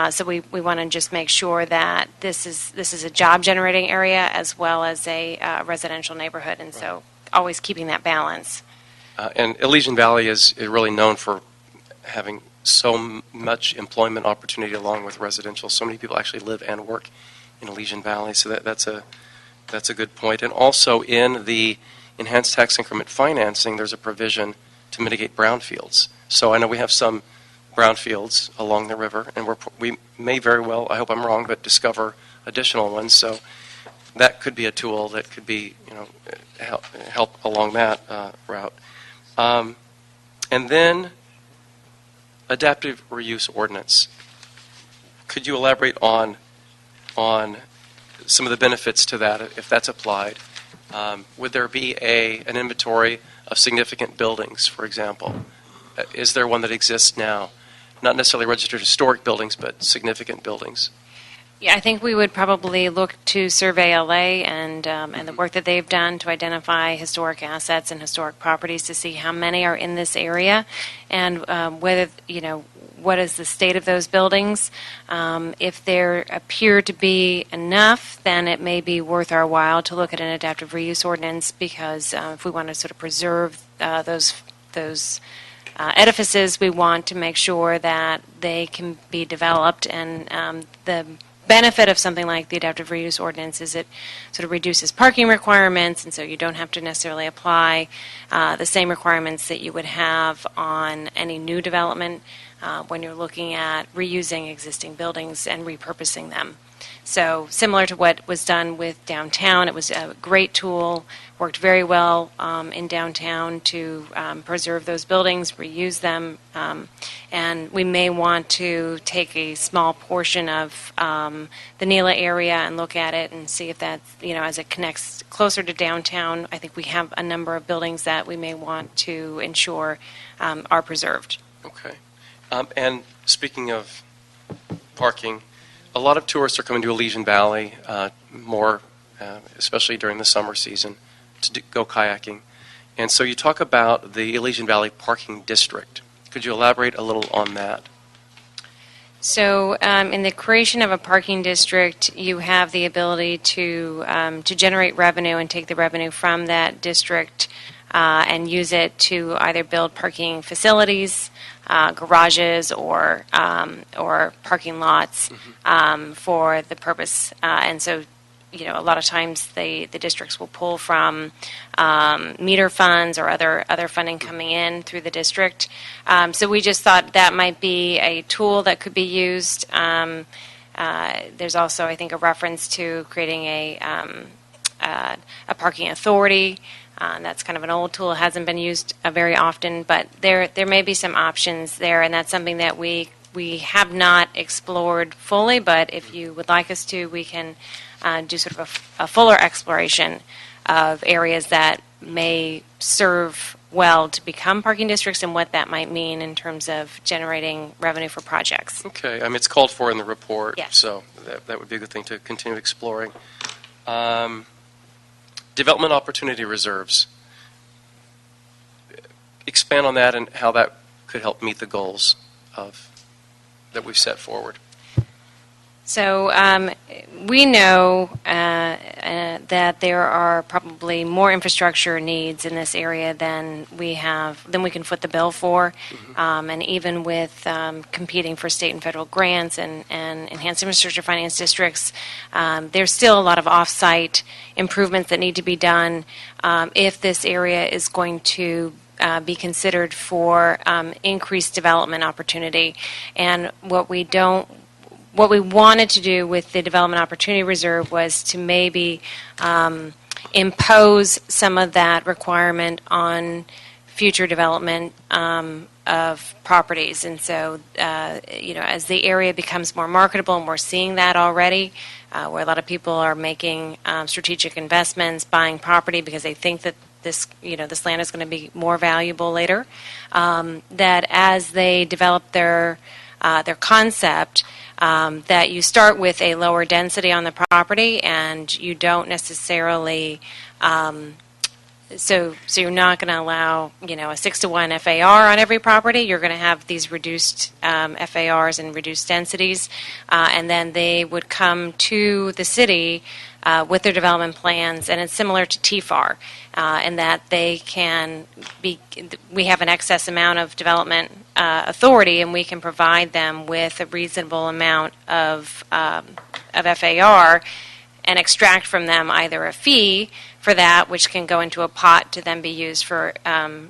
So we want to just make sure that this is a job generating area as well as a residential neighborhood, and so always keeping that balance. And Elysian Valley is really known for having so much employment opportunity along with residential. So many people actually live and work in Elysian Valley, so that's a good point. And also in the enhanced tax increment financing, there's a provision to mitigate brownfields. So I know we have some brownfields along the river, and we may very well, I hope I'm wrong, but discover additional ones. So that could be a tool that could be, help along that route. And then adaptive reuse ordinance. Could you elaborate on some of the benefits to that if that's applied? Would there be an inventory of significant buildings, for example? Is there one that exists now? Not necessarily registered historic buildings, but significant buildings. Yeah, I think we would probably look to Survey LA and the work that they've done to identify historic assets and historic properties to see how many are in this area, and whether what is the state of those buildings. If there appear to be enough, then it may be worth our while to look at an adaptive reuse ordinance, because if we want to sort of preserve those edifices, we want to make sure that they can be developed, and the benefit of something like the adaptive reuse ordinance is it sort of reduces parking requirements, and so you don't have to necessarily apply the same requirements that you would have on any new development when you're looking at reusing existing buildings and repurposing them. So similar to what was done with downtown, it was a great tool, worked very well in downtown to preserve those buildings, reuse them, and we may want to take a small portion of the Neela area and look at it and see if that's, as it connects closer to downtown, I think we have a number of buildings that we may want to ensure are preserved. Okay. And speaking of parking, a lot of tourists are coming to Elysian Valley more, especially during the summer season, to go kayaking. And so you talk about the Elysian Valley Parking District. Could you elaborate a little on that? So in the creation of a parking district, you have the ability to generate revenue and take the revenue from that district and use it to either build parking facilities, garages, or parking lots for the purpose. And so, a lot of times the districts will pull from meter funds or other funding coming in through the district. So we just thought that might be a tool that could be used. There's also, I think, a reference to creating a parking authority. That's kind of an old tool, hasn't been used very often, but there may be some options there, and that's something that we have not explored fully, but if you would like us to, we can do sort of a fuller exploration of areas that may serve well to become parking districts and what that might mean in terms of generating revenue for projects. Okay. I mean, it's called for in the report, Yes. so that would be a good thing to continue exploring. Development opportunity reserves. Expand on that and how that could help meet the goals that we've set forward. So we know that there are probably more infrastructure needs in this area than we can foot the bill for, and even with competing for state and federal grants and enhanced infrastructure finance districts, there's still a lot of off-site improvements that need to be done if this area is going to be considered for increased development opportunity. And what we wanted to do with the Development Opportunity Reserve was to maybe impose some of that requirement on future development of properties. And so, as the area becomes more marketable, and we're seeing that already, where a lot of people are making strategic investments, buying property because they think that this land is going to be more valuable later, that as they develop their concept, that you start with a lower density on the property, and you don't necessarily, so you're not going to allow, a 6-to-1 FAR on every property. You're going to have these reduced FARs and reduced densities, and then they would come to the city with their development plans, and it's similar to TFAR, in that we have an excess amount of development authority, and we can provide them with a reasonable amount of FAR and extract from them either a fee for that, which can go into a pot to then be used for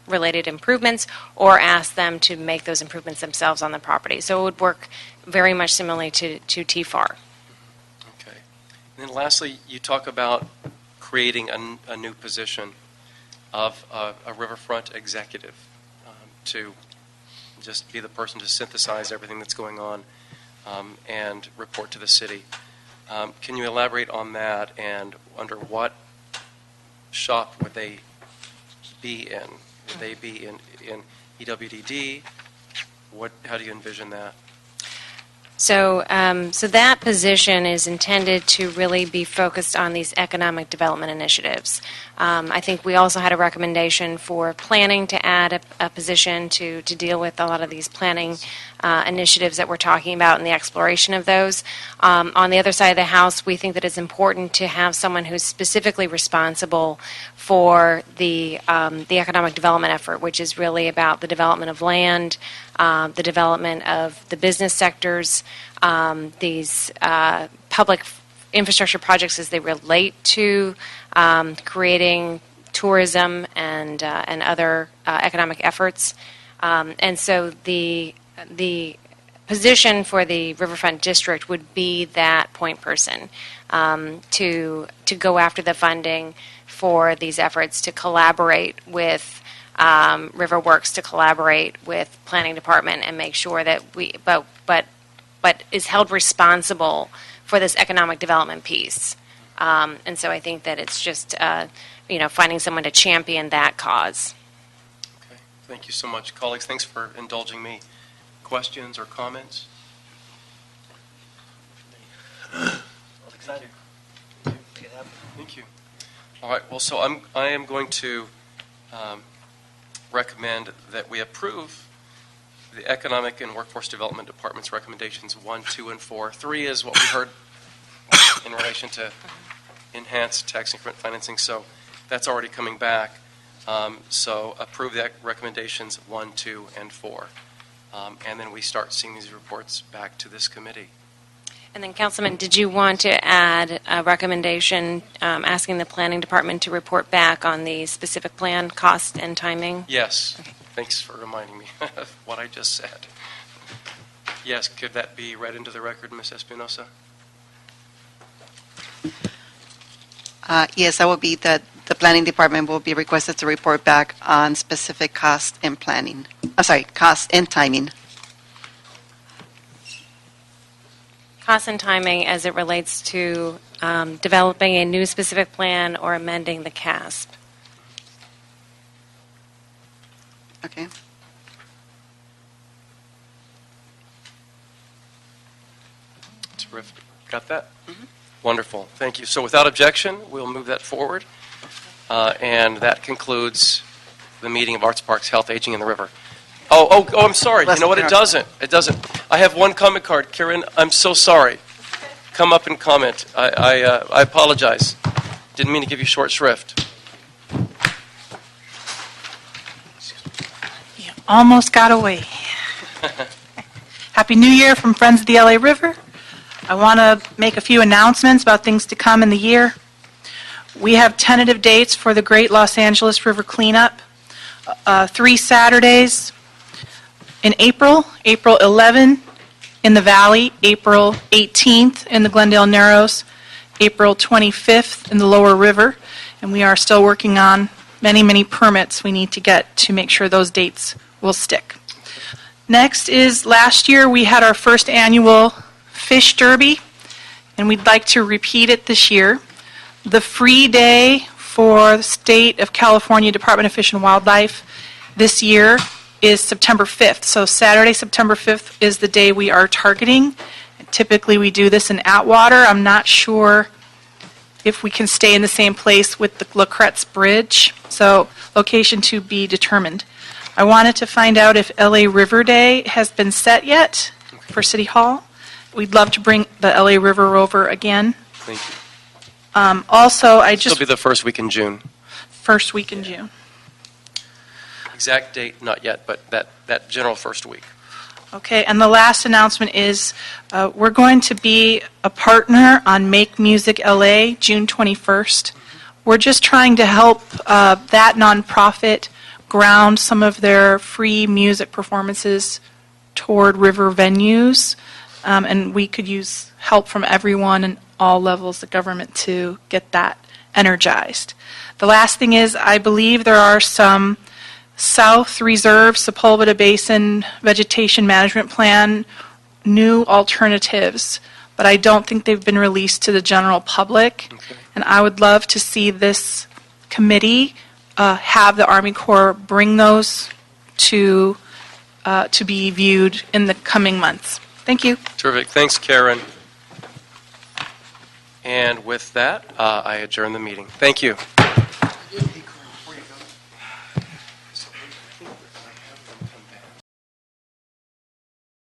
related improvements, or ask them to make those improvements themselves on the property. So it would work very much similarly to TFAR. Okay. And then lastly, you talk about creating a new position of a Riverfront executive to just be the person to synthesize everything that's going on and report to the city. Can you elaborate on that, and under what shop would they be in? Would they be in EWDD? How do you envision that? So that position is intended to really be focused on these economic development initiatives. I think we also had a recommendation for planning to add a position to deal with a lot of these planning initiatives that we're talking about and the exploration of those. On the other side of the house, we think that it's important to have someone who's specifically responsible for the economic development effort, which is really about the development of land, the development of the business sectors, these public infrastructure projects as they relate to creating tourism and other economic efforts. And so the position for the Riverfront District would be that point person to go after the funding for these efforts, to collaborate with Riverworks, to collaborate with Planning Department, and make sure that but is held responsible for this economic development piece. And so I think that it's just finding someone to champion that cause. Okay, thank you so much. Colleagues, thanks for indulging me. Questions or comments? Thank you. All right, well, so I am going to recommend that we approve the Economic and Workforce Development Department's recommendations 1, 2, and 4. 3 is what we heard in relation to enhanced tax increment financing, so that's already coming back. So approve the recommendations 1, 2, and 4. And then we start seeing these reports back to this committee. And then, Councilman, did you want to add a recommendation asking the Planning Department to report back on the specific plan, cost, and timing? Yes. Okay. Thanks for reminding me of what I just said. Yes, could that be read into the record, Ms. Espinosa? Yes, that would be that the Planning Department will be requested to report back on specific cost and planning. Cost and timing. Cost and timing as it relates to developing a new specific plan or amending the CASP. Okay. Terrific. Got that? Mm-hmm. Wonderful. Thank you. So without objection, we'll move that forward. And that concludes the meeting of Arts, Parks, Health, Aging, and the River. Oh, I'm sorry. You know what? It doesn't. It doesn't. I have one comment card. Karen, I'm so sorry. Come up and comment. I apologize. Didn't mean to give you short shrift. You almost got away. Happy New Year from Friends of the LA River. I want to make a few announcements about things to come in the year. We have tentative dates for the Great Los Angeles River Cleanup. 3 Saturdays in April 11 in the Valley, April 18th in the Glendale Narrows, April 25th in the Lower River, and we are still working on many permits we need to get to make sure those dates will stick. Next is last year we had our first annual Fish Derby, and we'd like to repeat it this year. The free day for the State of California Department of Fish and Wildlife this year is September 5th. So Saturday, September 5th is the day we are targeting. Typically we do this in Atwater. I'm not sure if we can stay in the same place with the La Cretz Bridge. So location to be determined. I wanted to find out if LA River Day has been set yet for City Hall. We'd love to bring the LA River over again. Thank you. Also, It'll be the first week in June. First week in June. Exact date, not yet, but that general first week. Okay, and the last announcement is we're going to be a partner on Make Music LA, June 21st. We're just trying to help that nonprofit ground some of their free music performances toward river venues, and we could use help from everyone and all levels of government to get that energized. The last thing is I believe there are some South Reserve Sepulveda Basin Vegetation Management Plan new alternatives, but I don't think they've been released to the general public. Okay. And I would love to see this committee have the Army Corps bring those to be viewed in the coming months. Thank you. Terrific. Thanks, Karen. And with that, I adjourn the meeting. Thank you.